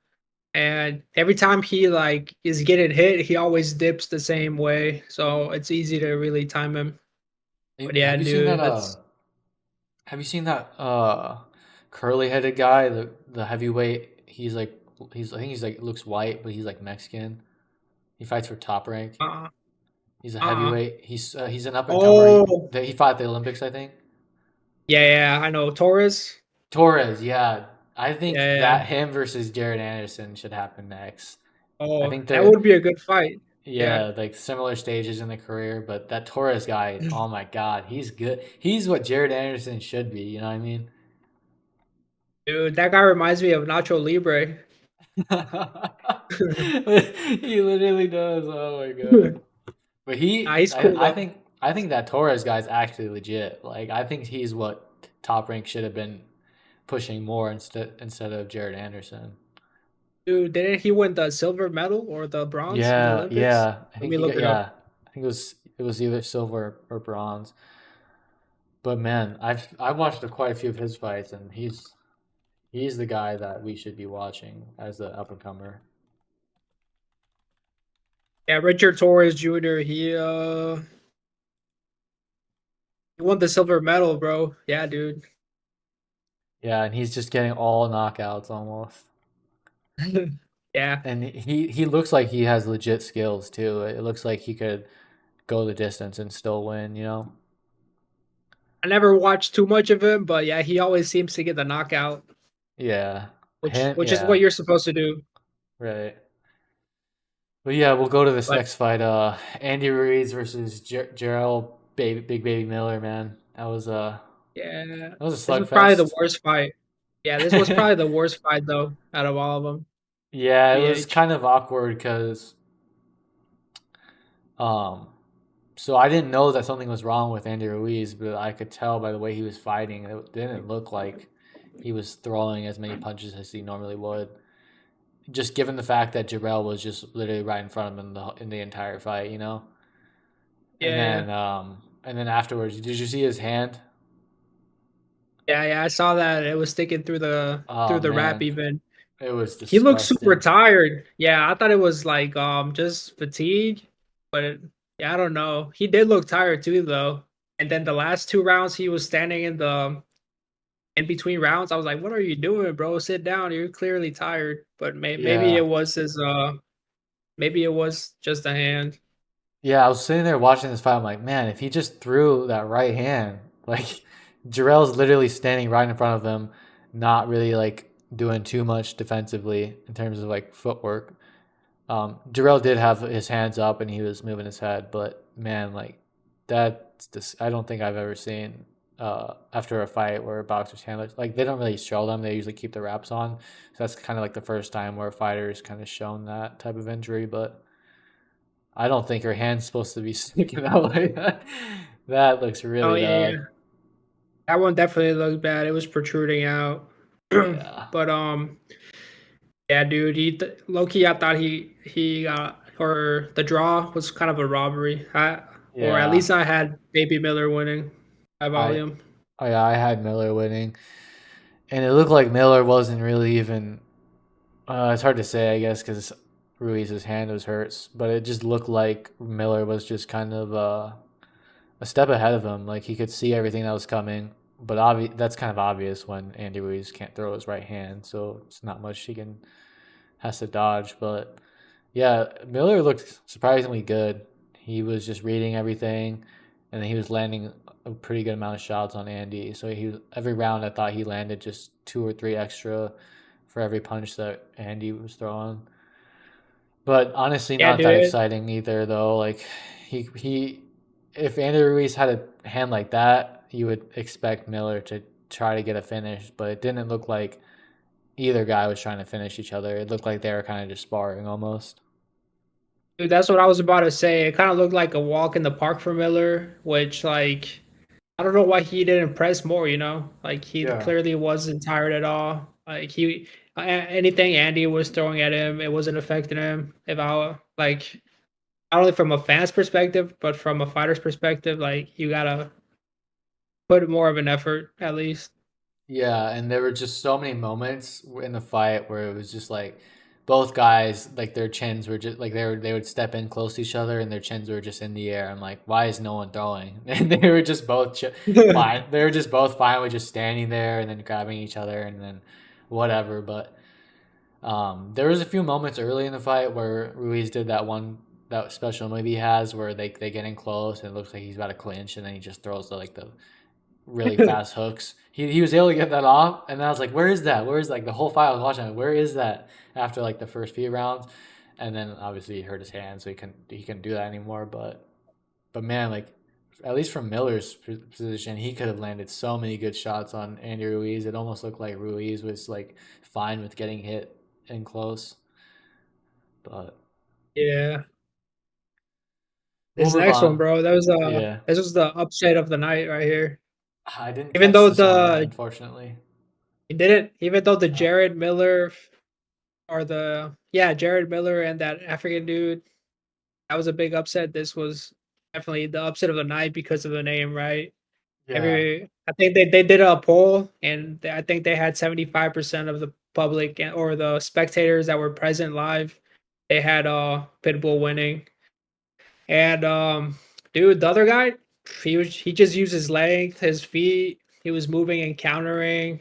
And every time he like is getting hit, he always dips the same way. So it's easy to really time him. But yeah, Have you seen that? dude, that's Have you seen that? Curly headed guy, the heavyweight. He's I think he's like looks white, but he's like Mexican. He fights for top rank. uh He's a uh heavyweight. He's an up and comer. oh He fought at the Olympics, I think. yeah, I know Torres. Torres, yeah. I think Yeah. that him versus Jared Anderson should happen next. I Oh, think that they're would be a good fight. Yeah. yeah, like similar stages in the career, but that Torres guy, oh my God, he's good. He's what Jared Anderson should be. You know what I mean? Dude, that guy reminds me of Nacho Libre. He literally does. Oh my God. But Nah, he's cool though. I think that Torres guy is actually legit. Like I think he's what top rank should have been pushing more instead of Jared Anderson. Dude, didn't he win the silver medal or the bronze in the Yeah, Olympics? yeah. I Let think me he look got it up. yeah. I think it was either silver or bronze. But man, I've watched quite a few of his fights, and he's the guy that we should be watching as the up and comer. Yeah, Richard Torres Jr. He won the silver medal, bro. Yeah, dude. Yeah, and he's just getting all knockouts almost. Yeah. And he looks like he has legit skills too. It looks like he could go the distance and still win, you know? I never watched too much of him, but yeah, he always seems to get the knockout, Yeah. which Him, which is yeah. what you're supposed to do. Right. But yeah, we'll go to this But next fight. Andy Ruiz versus Gerald Big Baby Miller, man. yeah, That was a this was probably the slugfest. worst fight. Yeah, this was probably the worst fight though out of all of them. Yeah, it was BH. kind of awkward because um so I didn't know that something was wrong with Andy Ruiz, but I could tell by the way he was fighting, it didn't look like he was throwing as many punches as he normally would. Just given the fact that Jarrell was just literally right in front of him in the entire fight, you know. Yeah, And then afterwards, did you see his hand? yeah. I saw that it was sticking Oh through the wrap man, even. it was He looked super disgusting. tired. Yeah, I thought it was like just fatigue, but yeah, I don't know. He did look tired too though. And then the last two rounds he was standing in the in between rounds. I was like, "What are you doing, bro? Sit down. You're clearly tired." But maybe it Yeah, was his maybe it was just a hand. yeah. I was sitting there watching this fight. I'm like, man, if he just threw that right hand, like Jarrell's literally standing right in front of him, not really like doing too much defensively in terms of like footwork. Jarrell did have his hands up and he was moving his head, but man, like that's just I don't think I've ever seen after a fight where boxers handle like they don't really show them. They usually keep the wraps on. So that's kind of like the first time where a fighter is kind of shown that type of injury, but I don't think her hand's supposed to be sticking out like that. That looks Oh really yeah, yeah. bad. That one definitely looked bad. It was protruding out. Yeah. But yeah, dude, low key. I thought he got or the draw was kind of a robbery. Or at Yeah. least I had Baby Miller winning by I volume. yeah, I had Miller winning. And it looked like Miller wasn't really even it's hard to say, I guess, because Ruiz's hand was hurt, but it just looked like Miller was just kind of a step ahead of him. Like he could see everything that was coming, but that's kind of obvious when Andy Ruiz can't throw his right hand, so it's not much he can has to dodge. But yeah, Miller looked surprisingly good. He was just reading everything, and then he was landing a pretty good amount of shots on Andy. So every round I thought he landed just two or three extra for every punch that Andy was throwing. But honestly, Yeah, not that dude. exciting either, though. Like he if Andy Ruiz had a hand like that, you would expect Miller to try to get a finish, but it didn't look like either guy was trying to finish each other. It looked like they were kind of just sparring almost. Dude, that's what I was about to say. It kind of looked like a walk in the park for Miller, which like I don't know why he didn't press more. Like he Yeah. clearly wasn't tired at all. Like anything Andy was throwing at him, it wasn't affecting him. If I like not only from a fan's perspective, but from a fighter's perspective, like you gotta put more of an effort at least. Yeah, and there were just so many moments in the fight where it was just like both guys, like their chins were just like they would step in close to each other and their chins were just in the air. I'm like, why is no one throwing? And they were just both fine. They were just both fine with just standing there and then grabbing each other and then whatever. But there was a few moments early in the fight where Ruiz did that special move he has where they get in close and it looks like he's about to clinch and then he just throws the really fast hooks. He was able to get that off, and I was like, "Where is that? Where is like the whole fight I was watching? Like, where is that?" After like the first few rounds, and then obviously he hurt his hand, so he couldn't do that anymore. But man, like at least from Miller's position, he could have landed so many good shots on Andy Ruiz. It almost looked like Ruiz was like fine with getting hit in close. But Yeah. we'll This move next one, on. bro. Yeah, This was the upset of the night right here. I didn't Even catch though this one yet, the unfortunately. he didn't, even though the Uh, Jared Miller or the yeah Jared Miller and that African dude, that was a big upset. This was definitely the upset of the night because of the name, right? yeah, I think they did a poll, and I think they had 75% of the public or the spectators that were present live. They had Pitbull winning, and dude, the other guy, he just used his length, his feet. He was moving and countering.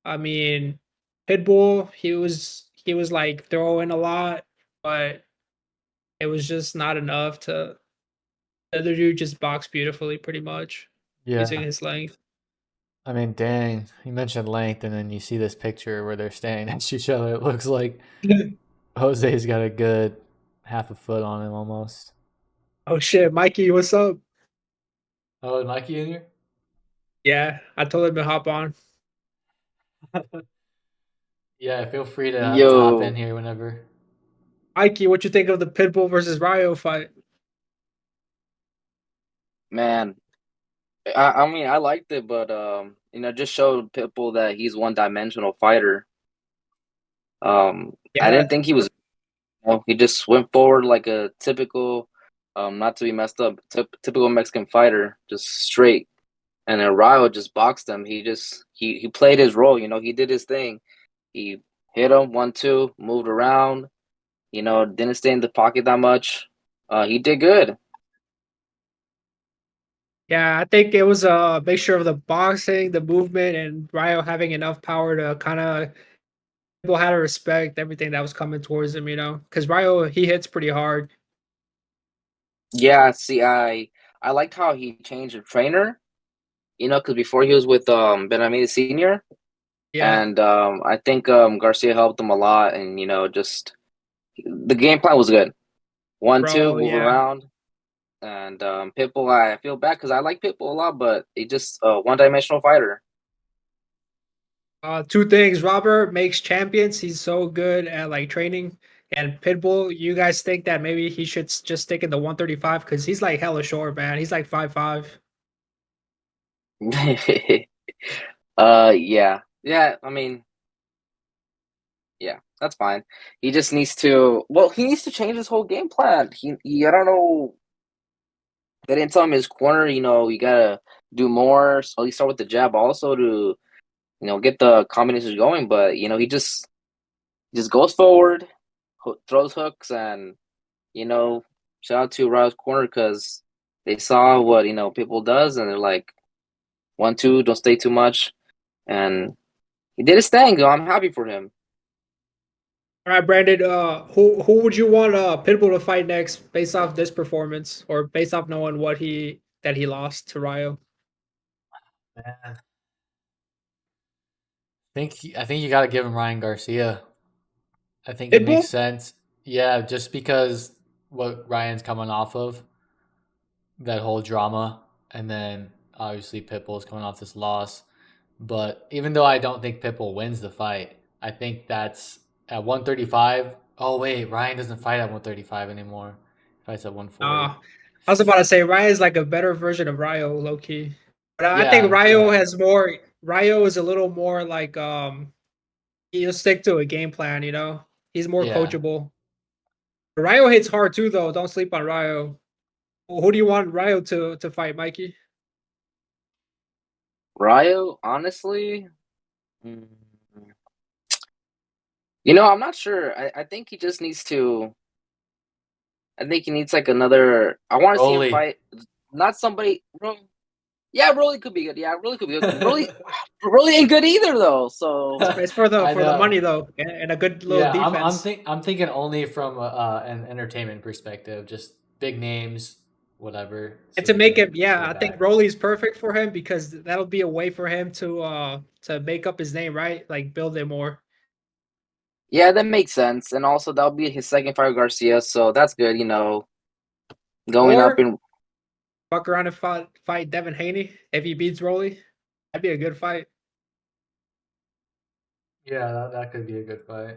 I mean, Pitbull, he was like throwing a lot, but it was just not enough to. The other dude just boxed beautifully, pretty much using yeah. his length. I mean, dang, you mentioned length, and then you see this picture where they're standing next to each other. It looks like Jose's got a good half a foot on him almost. Oh shit, Mikey, what's up? Oh, is Mikey in here? Yeah, I told him to hop on. Yeah, feel free to hop in Yo, here whenever. Mikey, what you think of the Pitbull versus Ryo fight? man. I mean, I liked it, but just showed Pitbull that he's one-dimensional fighter. I Yeah, didn't think he was. He just went forward like a typical, not to be messed up, typical Mexican fighter, just straight. And then Ryo just boxed him. He played his role. He did his thing. He hit him 1-2, moved around. Didn't stay in the pocket that much. He did good. yeah, I think it was a mixture of the boxing, the movement, and Ryo having enough power to kind of people had to respect everything that was coming towards him, because Ryo he hits pretty hard. Yeah, see, I liked how he changed the trainer. Because before he was with Benavides Senior, Yeah, and I think Garcia helped him a lot, and just the game plan was good. 1-2, Bro, move yeah. around. And Pitbull, I feel bad because I like Pitbull a lot, but he just a one-dimensional fighter. Two things. Robert makes champions. He's so good at like training. And Pitbull, you guys think that maybe he should just stick in the 135 because he's like hella short, man. He's like 5'5". Yeah, yeah. I mean, yeah, that's fine. He just needs to. Well, he needs to change his whole game plan. I don't know. They didn't tell him his corner. You gotta do more. So he start with the jab also to get the combinations going. But he just goes forward, throws hooks, and you know, shout out to Ryle's corner because they saw what people does, and they're like 1-2, don't stay too much, and he did his thing. I'm happy for him. All right, Brandon. Who would you want Pitbull to fight next, based off this performance, or based off knowing what he lost to Ryo? Man. I think you got to give him Ryan Garcia. I think it makes Pitbull? sense. Yeah, just because what Ryan's coming off of, that whole drama, and then obviously Pitbull's coming off this loss. But even though I don't think Pitbull wins the fight, I think that's at 135. Oh wait, Ryan doesn't fight at 135 anymore. He fights at 140. I was about to say Ryan is like a better version of Ryo, low key. But I think Yeah, Ryo yeah, has more. Ryo is a little more like he'll stick to a game plan. He's more yeah. coachable. Ryo hits hard too, though. Don't sleep on Ryo. Who do you want Ryo to fight, Mikey? Ryo, honestly, mm, I'm not sure. I think he just needs to. I think he needs like another. I want to see him Rolly. fight not somebody. Yeah, Rolly could be good. Yeah, Rolly could be good. Rolly ain't good either though. So It's for the I money know. though, and a good little Yeah, defense. I'm thinking only from an entertainment perspective, just big names, whatever, And so to they make can him, yeah, go I think back. Rolly's perfect for him because that'll be a way for him to make up his name, right? Like build it more. yeah, that makes sense. And also that'll be his second fight with Garcia, so that's good. Going up Or in. fuck around and fight Devin Haney if he beats Rolly. That'd be a good fight. Yeah, that could be a good fight.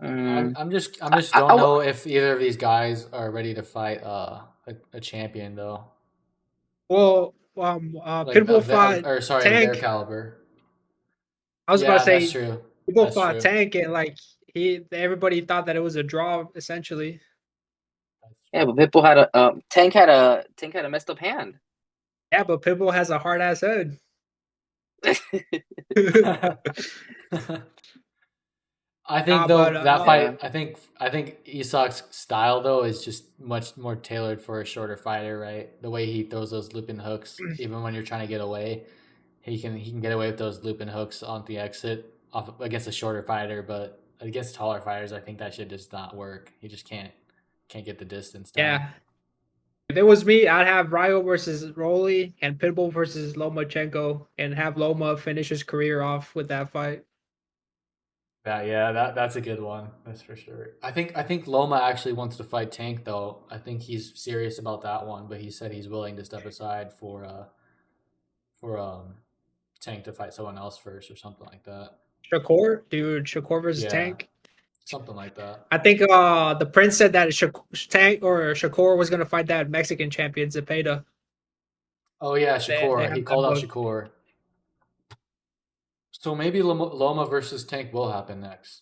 Mm, I'm just I, I, don't w- know if either of these guys are ready to fight a champion though, Well, like Pitbull fought or sorry, of their Tank. caliber. I was about to Yeah, that's say true. Pitbull That's fought true. Tank, and like everybody thought that it was a draw essentially. That's yeah, but Pitbull had a Tank had a messed up hand. Yeah, but Pitbull has a hard ass head. true. I think Nah, but though that Yeah. fight, I think Isak's style though is just much more tailored for a shorter fighter, right? The way he throws those looping hooks, even when you're trying to get away, he can get away with those looping hooks on the exit off against a shorter fighter, but against taller fighters, I think that should just not work. He just can't get the distance down. yeah, if it was me, I'd have Ryo versus Rolly and Pitbull versus Lomachenko, and have Loma finish his career off with that fight. That's a good one. That's for sure. I think Loma actually wants to fight Tank though. I think he's serious about that one, but he said he's willing to step aside for Tank to fight someone else first or something like that. Shakur, dude, Shakur versus Yeah, Tank. something like that. I think the Prince said that Tank or Shakur was gonna fight that Mexican champion Zepeda. Oh yeah, They Shakur. He have that called out book. Shakur. So maybe Loma versus Tank will happen next.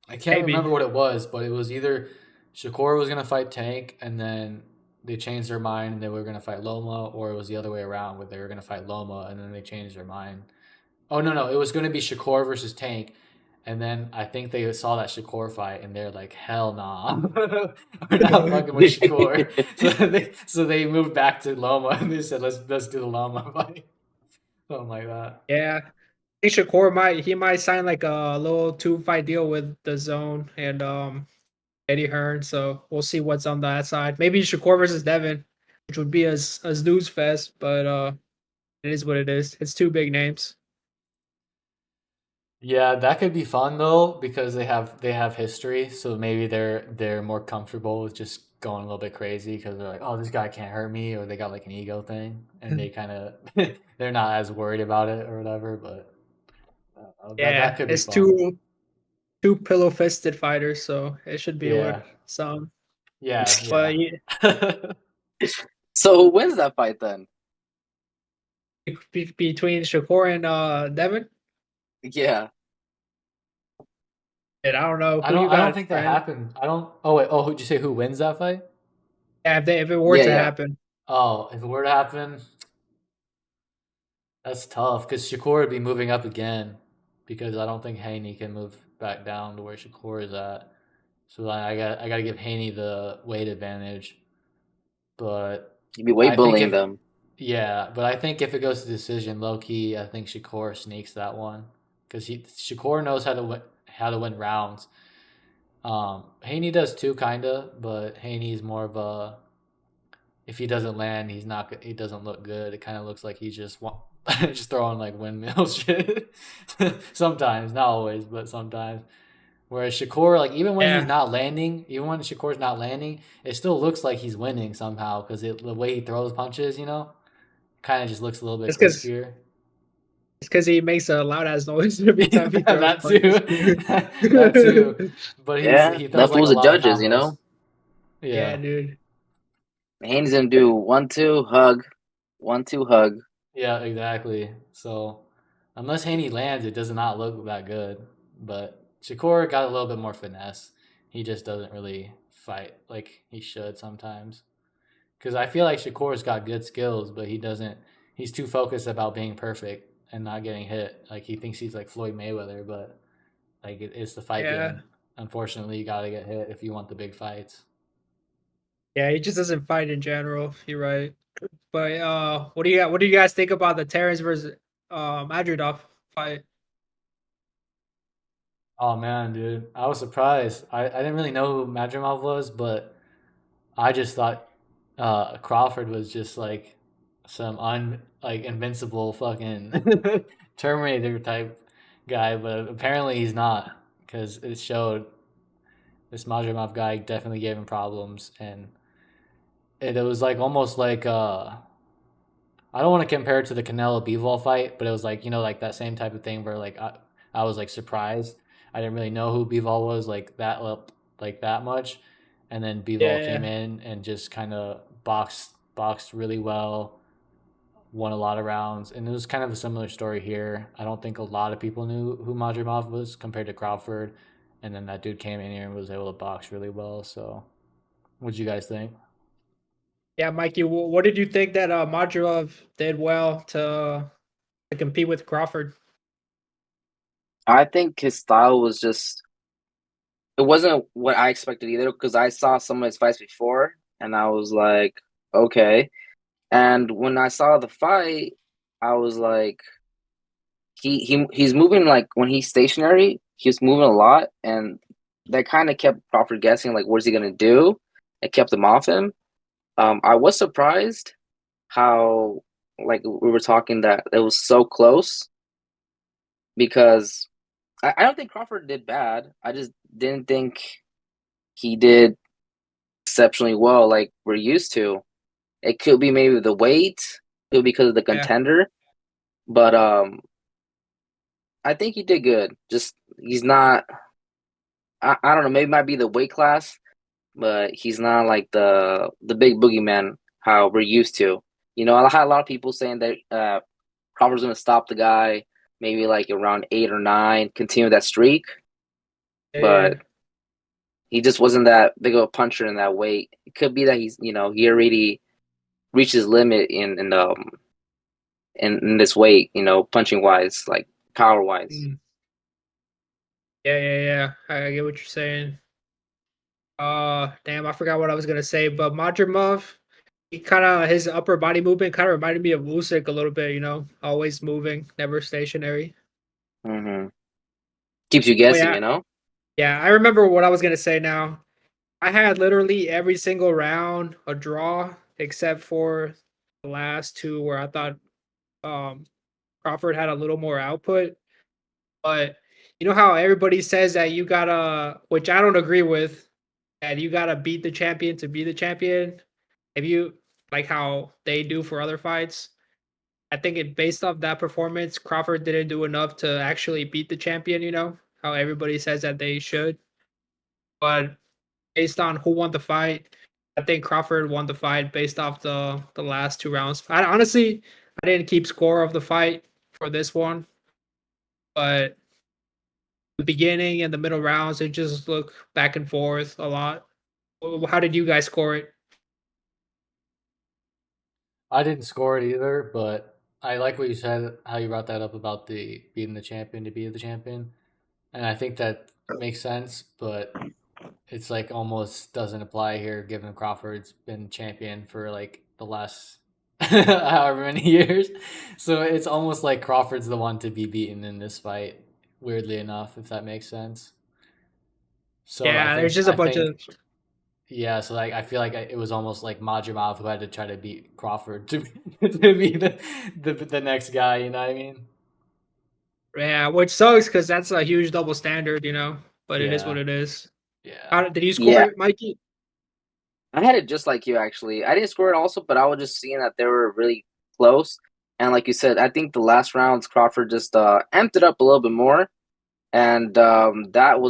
I can't Maybe. remember what it was, but it was either Shakur was gonna fight Tank, and then they changed their mind and they were gonna fight Loma, or it was the other way around where they were gonna fight Loma and then they changed their mind. Oh no, it was gonna be Shakur versus Tank, and then I think they saw that Shakur fight and they're like, hell nah, we're not fucking with Shakur. So they moved back to Loma and they said let's do the Loma fight, something like that. Yeah. I think Shakur might sign like a little 2 fight deal with the Zone and Eddie Hearn. So we'll see what's on that side. Maybe Shakur versus Devin, which would be a snooze fest, but it is what it is. It's two big names. Yeah, that could be fun though because they have history, so maybe they're more comfortable with just going a little bit crazy because they're like, oh, this guy can't hurt me, or they got like an ego thing, and they kind of they're not as worried about it or whatever. But that Yeah, could be it's fun. two pillow fisted fighters, so it should be worth Yeah, some. yeah, But yeah, yeah. So who wins that fight then? between Shakur and Devin, Yeah, and I don't know I who don't you I don't got, think that friend. happened. I don't. Oh wait. Oh, who'd you say who wins that fight? Yeah, if it were yeah, to yeah. happen, Oh, if it were to happen, that's tough because Shakur would be moving up again because I don't think Haney can move back down to where Shakur is at. So like, I got to give Haney the weight advantage. But You'd be weight I think bullying if them. yeah, but I think if it goes to decision, low key, I think Shakur sneaks that one because he Shakur knows how to win rounds. Haney does too, kinda, but Haney's more of a if he doesn't land, he doesn't look good. It kind of looks like he's just just throwing like windmill shit. Sometimes, not always, but sometimes. Whereas Shakur, like yeah, even when Shakur's not landing, it still looks like he's winning somehow because the way he throws punches, kind of just looks a little bit it's because crispier. it's because he makes a loud ass noise every time he throws That too, punches. that too. But Yeah, he throws that like fools a the lot of judges, combos. Yeah, Yeah. dude. Haney's gonna do 1-2 hug, 1-2 hug. Yeah, exactly. So unless Haney lands, it does not look that good. But Shakur got a little bit more finesse. He just doesn't really fight like he should sometimes. Because I feel like Shakur's got good skills, but he doesn't. He's too focused about being perfect and not getting hit. Like he thinks he's like Floyd Mayweather, but like it's the fight Yeah, game. Unfortunately, you got to get hit if you want the big fights. yeah. He just doesn't fight in general. You're right. But what do you guys think about the Terrence versus Madridov fight? Oh man, dude, I was surprised. I didn't really know who Madrimov was, but I just thought Crawford was just like some like invincible fucking Terminator type guy, but apparently he's not because it showed this Madrimov guy definitely gave him problems, and it was like almost like I don't want to compare it to the Canelo Bivol fight, but it was like like that same type of thing where like I was like surprised. I didn't really know who Bivol was like that much, and then Yeah, Bivol came yeah, in and just kind of boxed really well, won a lot of rounds, and it was kind of a similar story here. I don't think a lot of people knew who Madrimov was compared to Crawford, and then that dude came in here and was able to box really well. So, what'd you guys think? yeah. Mikey, what did you think that Madridov did well to compete with Crawford? I think his style was just it wasn't what I expected either because I saw some of his fights before and I was like, okay. And when I saw the fight, I was like, he's moving like when he's stationary, he's moving a lot, and that kind of kept Crawford guessing like, what is he gonna do? It kept him off him. I was surprised how like we were talking that it was so close because I don't think Crawford did bad. I just didn't think he did exceptionally well like we're used to. It could be maybe the weight, it could be because of the Yeah, contender, but I think he did good. Just he's not. I don't know. Maybe it might be the weight class, but he's not like the big boogeyman how we're used to. I had a lot of people saying that Crawford's gonna stop the guy maybe like around 8 or 9, continue that streak, yeah, but yeah. he just wasn't that big of a puncher in that weight. It could be that he's he already reached his limit in this weight, punching wise, like power wise. Mm. Yeah, yeah, yeah. I get what you're saying. Damn, I forgot what I was gonna say, but Madrimov, he kind of his upper body movement kind of reminded me of Usyk a little bit. Always moving, never stationary. Hmm. Keeps you Oh guessing, yeah, yeah. I remember what I was gonna say now. I had literally every single round a draw except for the last two where I thought um Crawford had a little more output. But you know how everybody says that you gotta, which I don't agree with, that you gotta beat the champion to be the champion. If you like how they do for other fights, I think it based off that performance, Crawford didn't do enough to actually beat the champion. You know how everybody says that they should, but based on who won the fight, I think Crawford won the fight based off the last 2 rounds. I honestly I didn't keep score of the fight for this one, but the beginning and the middle rounds it just looked back and forth a lot. How did you guys score it? I didn't score it either, but I like what you said, how you brought that up about the beating the champion to be the champion. And I think that makes sense, but it's like almost doesn't apply here given Crawford's been champion for like the last however many years. So it's almost like Crawford's the one to be beaten in this fight, weirdly enough, if that makes sense. So I Yeah, there's think just a I bunch of think yeah, so like I feel like it was almost like Madrimov who had to try to beat Crawford to to be the next guy. You know what I mean? yeah, which sucks because that's a huge double standard, you know. But it is what Yeah, it is. yeah. How did you score Yeah, it, Mikey? I had it just like you actually. I didn't score it also, but I was just seeing that they were really close. And like you said, I think the last rounds Crawford just amped it up a little bit more, and that's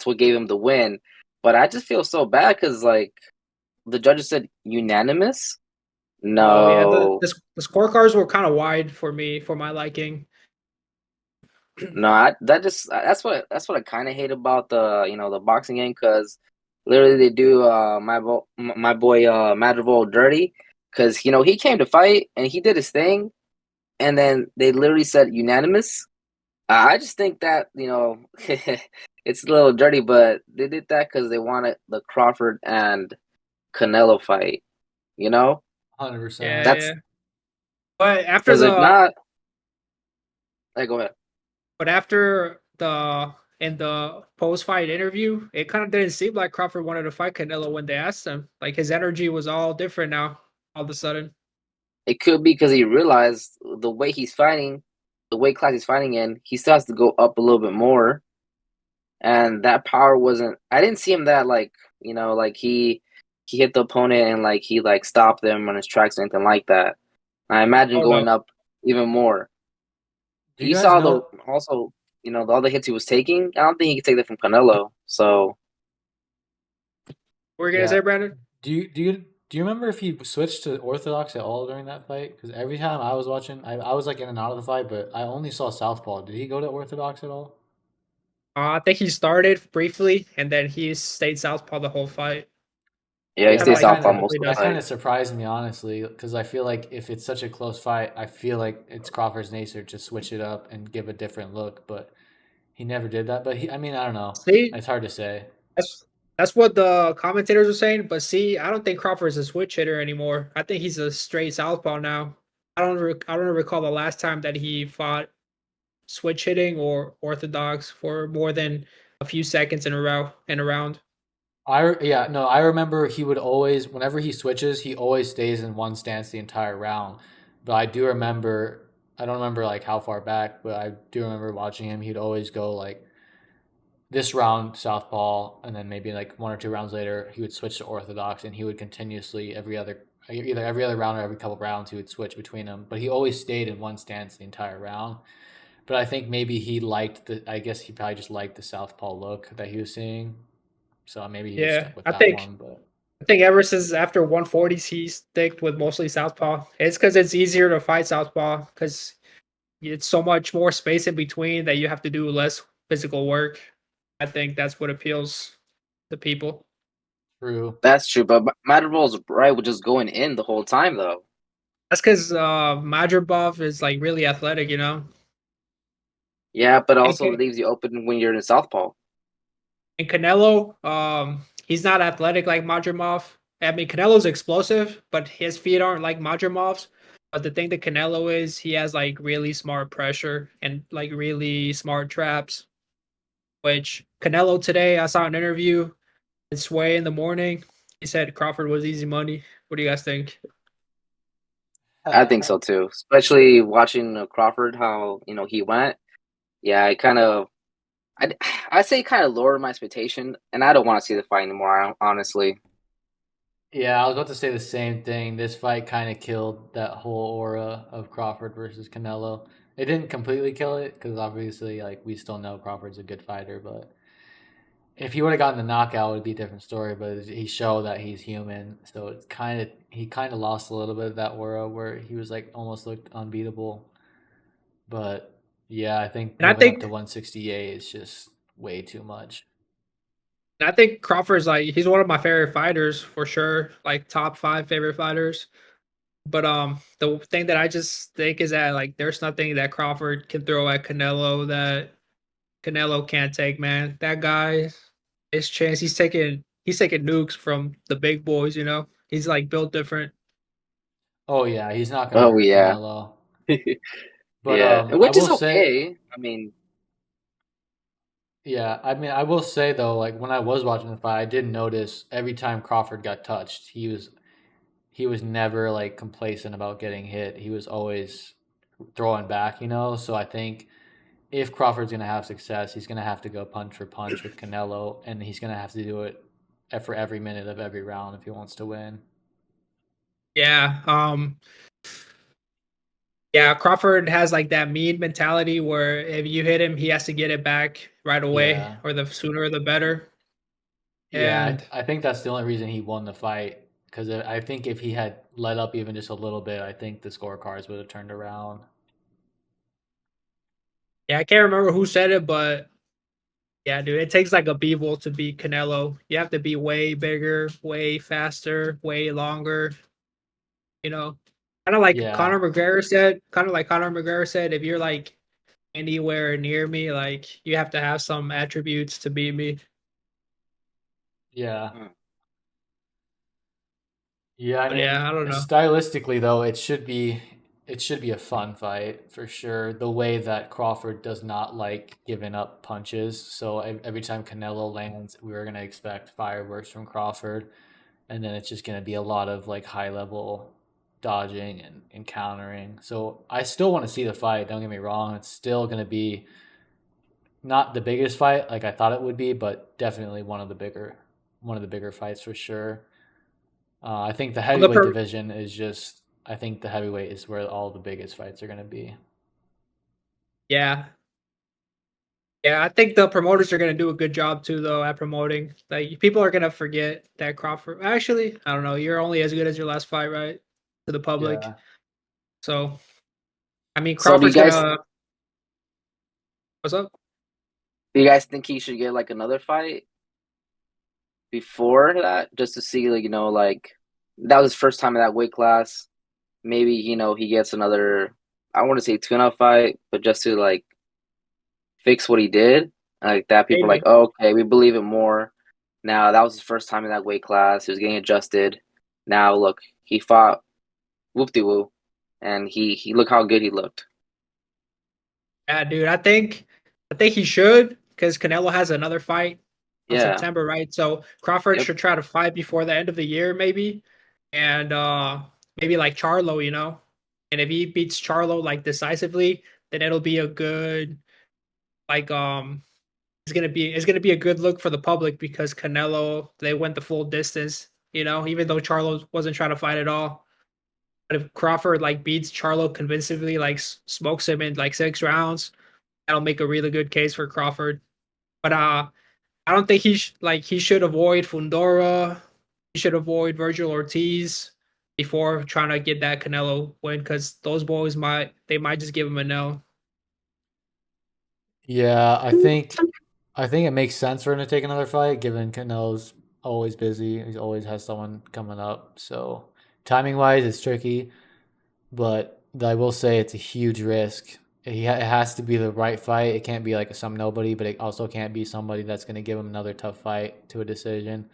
what gave him the win. But I just feel so bad because like the judges said unanimous. Oh yeah, No, the scorecards were kind of wide for me for my liking. no, that's what I kind of hate about the boxing game because literally they do my boy Madrigal dirty because he came to fight and he did his thing and then they literally said unanimous. I just think that it's a little dirty, but they did that because they wanted the Crawford and Canelo fight. You know, 100%. Yeah, that's yeah. But after because if the not, hey, go ahead. but after the in the post fight interview, it kind of didn't seem like Crawford wanted to fight Canelo when they asked him. Like his energy was all different now, all of a sudden. It could be because he realized the way he's fighting, the weight class he's fighting in, he still has to go up a little bit more. And that power wasn't. I didn't see him that like he hit the opponent and like he like stopped them on his tracks or anything like that. I imagine Oh no. going up even more. Do you You guys saw the know? also the other hits he was taking. I don't think he could take that from Canelo. So What were you gonna Yeah. say, Brandon? Do you remember if he switched to Orthodox at all during that fight? Because every time I was watching, I was like in and out of the fight, but I only saw Southpaw. Did he go to Orthodox at all? I think he started briefly and then he stayed southpaw the whole fight. yeah, he Yeah, Kind of stays like he southpaw that most typically of the that does. kind fight. of surprised me honestly, because I feel like if it's such a close fight, I feel like it's Crawford's nature to switch it up and give a different look, but he never did that. But I mean, I don't know. See, It's hard to say. that's that's what the commentators were saying. But see, I don't think Crawford's a switch hitter anymore. I think he's a straight southpaw now. I don't recall the last time that he fought switch hitting or orthodox for more than a few seconds in a row in a round. Yeah, no, I remember he would always, whenever he switches, he always stays in one stance the entire round. But I do remember, I don't remember like how far back, but I do remember watching him. He'd always go like this round southpaw, and then maybe like 1 or 2 rounds later, he would switch to orthodox, and he would continuously either every other round or every couple rounds, he would switch between them. But he always stayed in one stance the entire round. But I think maybe he liked I guess he probably just liked the southpaw look that he was seeing, so maybe he just Yeah, stuck with I that think one. But I think ever since after 140s, he sticked with mostly southpaw. It's because it's easier to fight southpaw because it's so much more space in between that you have to do less physical work. I think that's what appeals to people. true. That's true, but Madrigal's right with just going in the whole time though. That's because Madrimov is like really athletic, you know. Yeah, but And, also leaves you open when you're in southpaw. and Canelo, he's not athletic like Madrimov. I mean, Canelo's explosive, but his feet aren't like Madrimov's. But the thing that Canelo is, he has like really smart pressure and like really smart traps. Which Canelo today, I saw an interview in Sway in the morning. He said Crawford was easy money. What do you guys think? I think so too, especially watching Crawford how he went. Yeah, I I say kind of lowered my expectation, and I don't want to see the fight anymore. Honestly. Yeah, I was about to say the same thing. This fight kind of killed that whole aura of Crawford versus Canelo. It didn't completely kill it because obviously, like we still know Crawford's a good fighter, but if he would have gotten the knockout, it would be a different story. But he showed that he's human, so it's kind of he kind of lost a little bit of that aura where he was like almost looked unbeatable. But yeah, I think And I moving up to think 168 is just way too much. and I think Crawford's like he's one of my favorite fighters for sure, like top 5 favorite fighters. But the thing that I just think is that like there's nothing that Crawford can throw at Canelo that Canelo can't take, man. That guy, his chance, he's taking nukes from the big boys, you know. He's like built different. Oh yeah, he's not gonna Oh hurt yeah, Canelo. But yeah, and I which will is say, okay. I mean, yeah, I mean, I will say though, like when I was watching the fight, I did notice every time Crawford got touched, he was never like complacent about getting hit. He was always throwing back, you know. So I think if Crawford's gonna have success, he's gonna have to go punch for punch with Canelo, and he's gonna have to do it for every minute of every round if he wants to win. Yeah. Yeah, Crawford has like that mean mentality where if you hit him, he has to get it back right away, Yeah, or the sooner the better. yeah, And I think that's the only reason he won the fight because I think if he had let up even just a little bit, I think the scorecards would have turned around. yeah, I can't remember who said it, but yeah, dude, it takes like a beetle to beat Canelo. You have to be way bigger, way faster, way longer. You know, Yeah, Kind of like Conor McGregor said, if you're like anywhere near me, like you have to have some attributes to beat me. yeah. mm, Yeah, I But mean, yeah, I don't know. stylistically though, it should be a fun fight for sure. The way that Crawford does not like giving up punches, so every time Canelo lands, we were gonna expect fireworks from Crawford, and then it's just gonna be a lot of like high level dodging and countering. So I still want to see the fight. Don't get me wrong; it's still gonna be not the biggest fight like I thought it would be, but definitely one of the bigger fights for sure. I think the Well, the heavyweight per- division is just. I think the heavyweight is where all the biggest fights are going to be. yeah, yeah, I think the promoters are gonna do a good job too, though, at promoting. Like people are gonna forget that Crawford. Actually, I don't know. You're only as good as your last fight, right? To the public. Yeah, So, I mean, so Crawford's gonna. What's up? do you guys think he should get like another fight before that, just to see like like that was his first time in that weight class? Maybe he gets another. I want to say tune-up fight, but just to like fix what he did, like that. People are like, Maybe. oh, okay, we believe it more. Now that was his first time in that weight class. He was getting adjusted. Now look, he fought whoop de woo, and he look how good he looked. Yeah, dude. I think he should because Canelo has another fight on Yeah. September, right? So Crawford Yep. should try to fight before the end of the year, maybe, and maybe like Charlo, you know. And if he beats Charlo like decisively, then it'll be a good like it's gonna be a good look for the public because Canelo they went the full distance, you know, even though Charlo wasn't trying to fight at all. But if Crawford like beats Charlo convincingly, like smokes him in like 6 rounds, that'll make a really good case for Crawford. But I don't think he should avoid Fundora. He should avoid Virgil Ortiz before trying to get that Canelo win because those boys might just give him a no. yeah. I think it makes sense for him to take another fight, given Canelo's always busy. He always has someone coming up. So timing wise, it's tricky, but I will say it's a huge risk. It has to be the right fight. It can't be like some nobody, but it also can't be somebody that's going to give him another tough fight to a decision.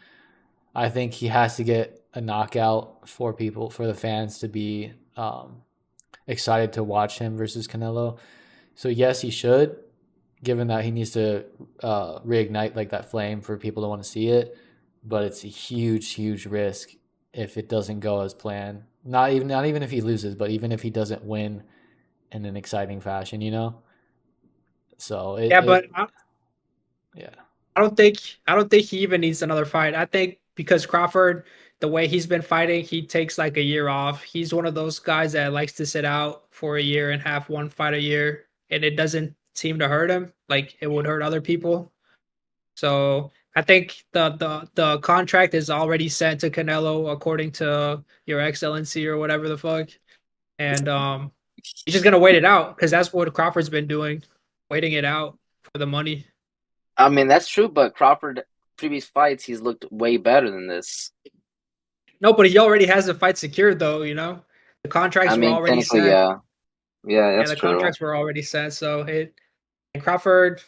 I think he has to get a knockout for the fans to be excited to watch him versus Canelo. So yes, he should, given that he needs to reignite like that flame for people to want to see it. But it's a huge, huge risk if it doesn't go as planned. Not even if he loses, but even if he doesn't win in an exciting fashion. So Yeah, but yeah. I don't think he even needs another fight. I think because Crawford, the way he's been fighting, he takes like a year off. He's one of those guys that likes to sit out for a year and have one fight a year, and it doesn't seem to hurt him like it would hurt other people. So I think the contract is already sent to Canelo according to Your Excellency or whatever the fuck, and he's just gonna wait it out because that's what Crawford's been doing, waiting it out for the money. I mean, that's true, but Crawford previous fights he's looked way better than this. No, but he already has the fight secured, though. You know, the I contracts were mean, already technically, sent. yeah, yeah, Yeah, that's the true. contracts were already sent. So it and Crawford,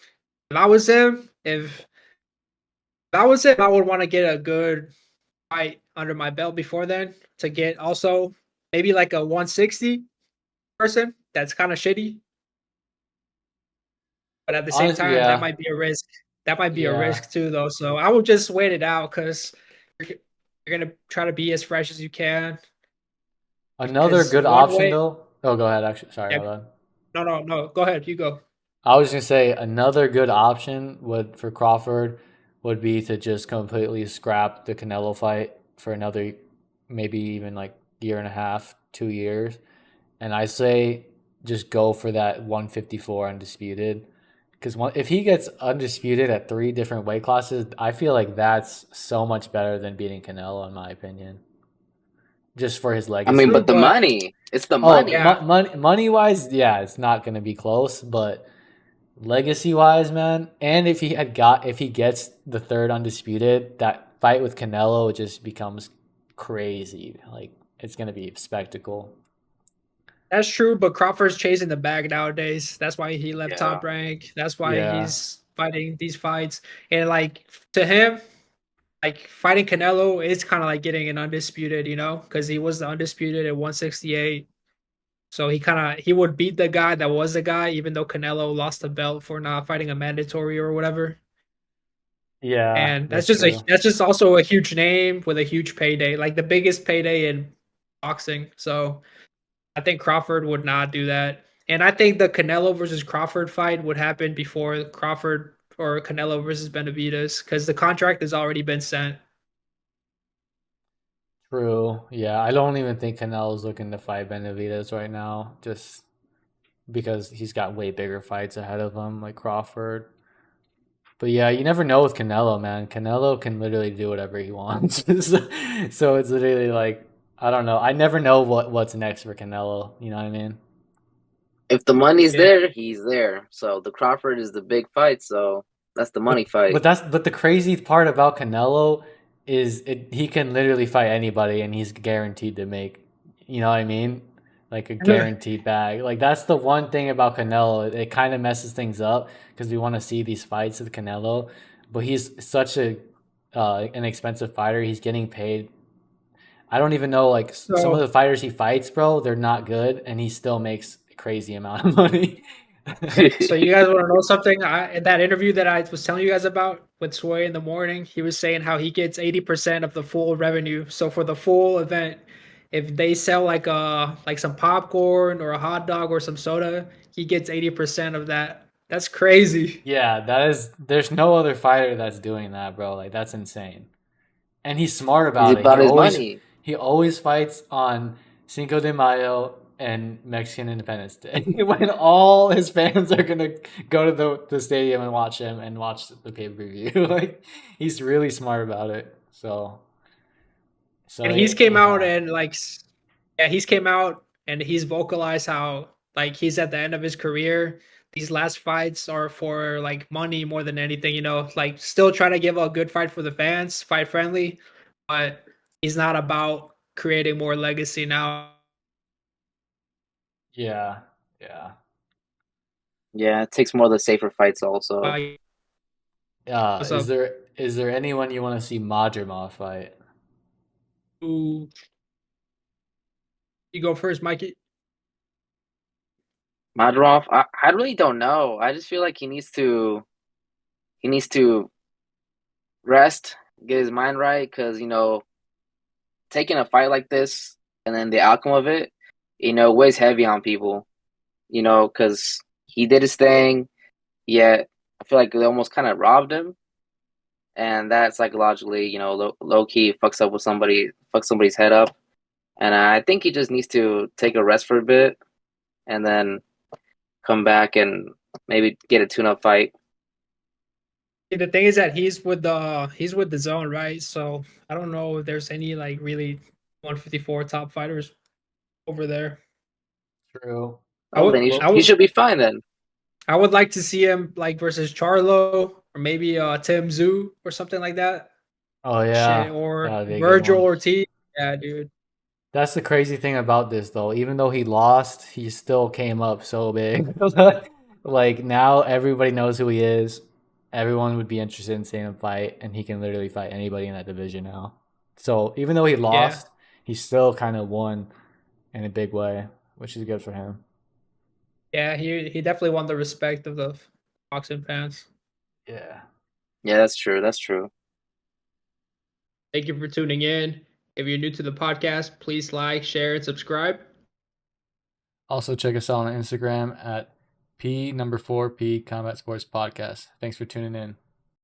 if I was him, if I was him, I would want to get a good fight under my belt before then to get also maybe like a 160 person. That's kind of shitty, but at the same Honestly, time, that yeah, might be a risk. That might be a yeah. risk too, though. So I would just wait it out because you're gonna try to be as fresh as you can. Another Because good one option way, though. Oh, go ahead. Actually, sorry, yeah, my bad. no. Go ahead, you go. I was gonna say another good option would for Crawford would be to just completely scrap the Canelo fight for another, maybe even like year and a half, 2 years, and I say just go for that 154 undisputed. Because if he gets undisputed at three different weight classes, I feel like that's so much better than beating Canelo, in my opinion. Just for his I mean, True, legacy. but the but money, it's the Oh, money. yeah, money wise, yeah, it's not gonna be close, but legacy wise, man, and if he gets the third undisputed, that fight with Canelo just becomes crazy. Like it's gonna be a spectacle. that's true. But Crawford's chasing the bag nowadays. That's why he left Yeah. Top Rank. That's why Yeah, he's fighting these fights. And like to him, like fighting Canelo is kind of like getting an undisputed, you know, because he was the undisputed at 168. So he would beat the guy that was the guy, even though Canelo lost the belt for not fighting a mandatory or whatever. yeah, And that's true. that's just also a huge name with a huge payday, like the biggest payday in boxing. So I think Crawford would not do that. And I think the Canelo versus Crawford fight would happen before Crawford or Canelo versus Benavidez because the contract has already been sent. True. Yeah, I don't even think Canelo's looking to fight Benavidez right now, just because he's got way bigger fights ahead of him, like Crawford. But yeah, you never know with Canelo, man. Canelo can literally do whatever he wants. So it's literally like I don't know. I never know what's next for Canelo. You know what I mean? If the money's Yeah. there, he's there. So the Crawford is the big fight. So that's the money fight. But the crazy part about Canelo is he can literally fight anybody and he's guaranteed to make. You know what I mean? Like a guaranteed bag. Like that's the one thing about Canelo. It kind of messes things up because we want to see these fights with Canelo, but he's such a an expensive fighter. He's getting paid. I don't even know like some of So the fighters he fights, bro. They're not good, and he still makes a crazy amount of money. So you guys want to know something? In that interview that I was telling you guys about with Sway in the morning, he was saying how he gets 80% of the full revenue. So for the full event, if they sell like some popcorn or a hot dog or some soda, he gets 80% of that. That's crazy. Yeah, that is. There's no other fighter that's doing that, bro. Like that's insane. And he's smart He's about it. about his money. He always fights on Cinco de Mayo and Mexican Independence Day when all his fans are gonna go to the stadium and watch him and watch the pay per view. Like he's really smart about it. So And he's came out yeah, and yeah, he's came out and he's vocalized how like he's at the end of his career. These last fights are for like money more than anything, you know, like still trying to give a good fight for the fans, fight friendly, but he's not about creating more legacy now. yeah, yeah. Yeah, it takes more of the safer fights also. What's Is up? there anyone you want to see Madrimov fight? Ooh, you go first, Mikey. Madrimov, I really don't know. I just feel like he needs to rest, get his mind right, because taking a fight like this and then the outcome of it, weighs heavy on people. Because he did his thing. yet I feel like they almost kind of robbed him, and that psychologically, low key fucks up with somebody, fucks somebody's head up. And I think he just needs to take a rest for a bit, and then come back and maybe get a tune-up fight. The thing is that he's with the zone, right? So I don't know if there's any like really 154 top fighters over there. True. I Oh, would then he, I he would should be fine then. I would like to see him like versus Charlo or maybe Tim Zoo or something like that. Oh Shit, yeah, or that'd be a good Virgil one. Ortiz. Yeah, dude. That's the crazy thing about this, though. Even though he lost, he still came up so big. Like now, everybody knows who he is. Everyone would be interested in seeing him fight, and he can literally fight anybody in that division now. So even though he Yeah. lost, he still kind of won in a big way, which is good for him. Yeah, he definitely won the respect of the boxing fans. Yeah. Yeah, that's true. That's true. Thank you for tuning in. If you're new to the podcast, please like, share, and subscribe. Also, check us out on Instagram at P4P Combat Sports Podcast. Thanks for tuning in.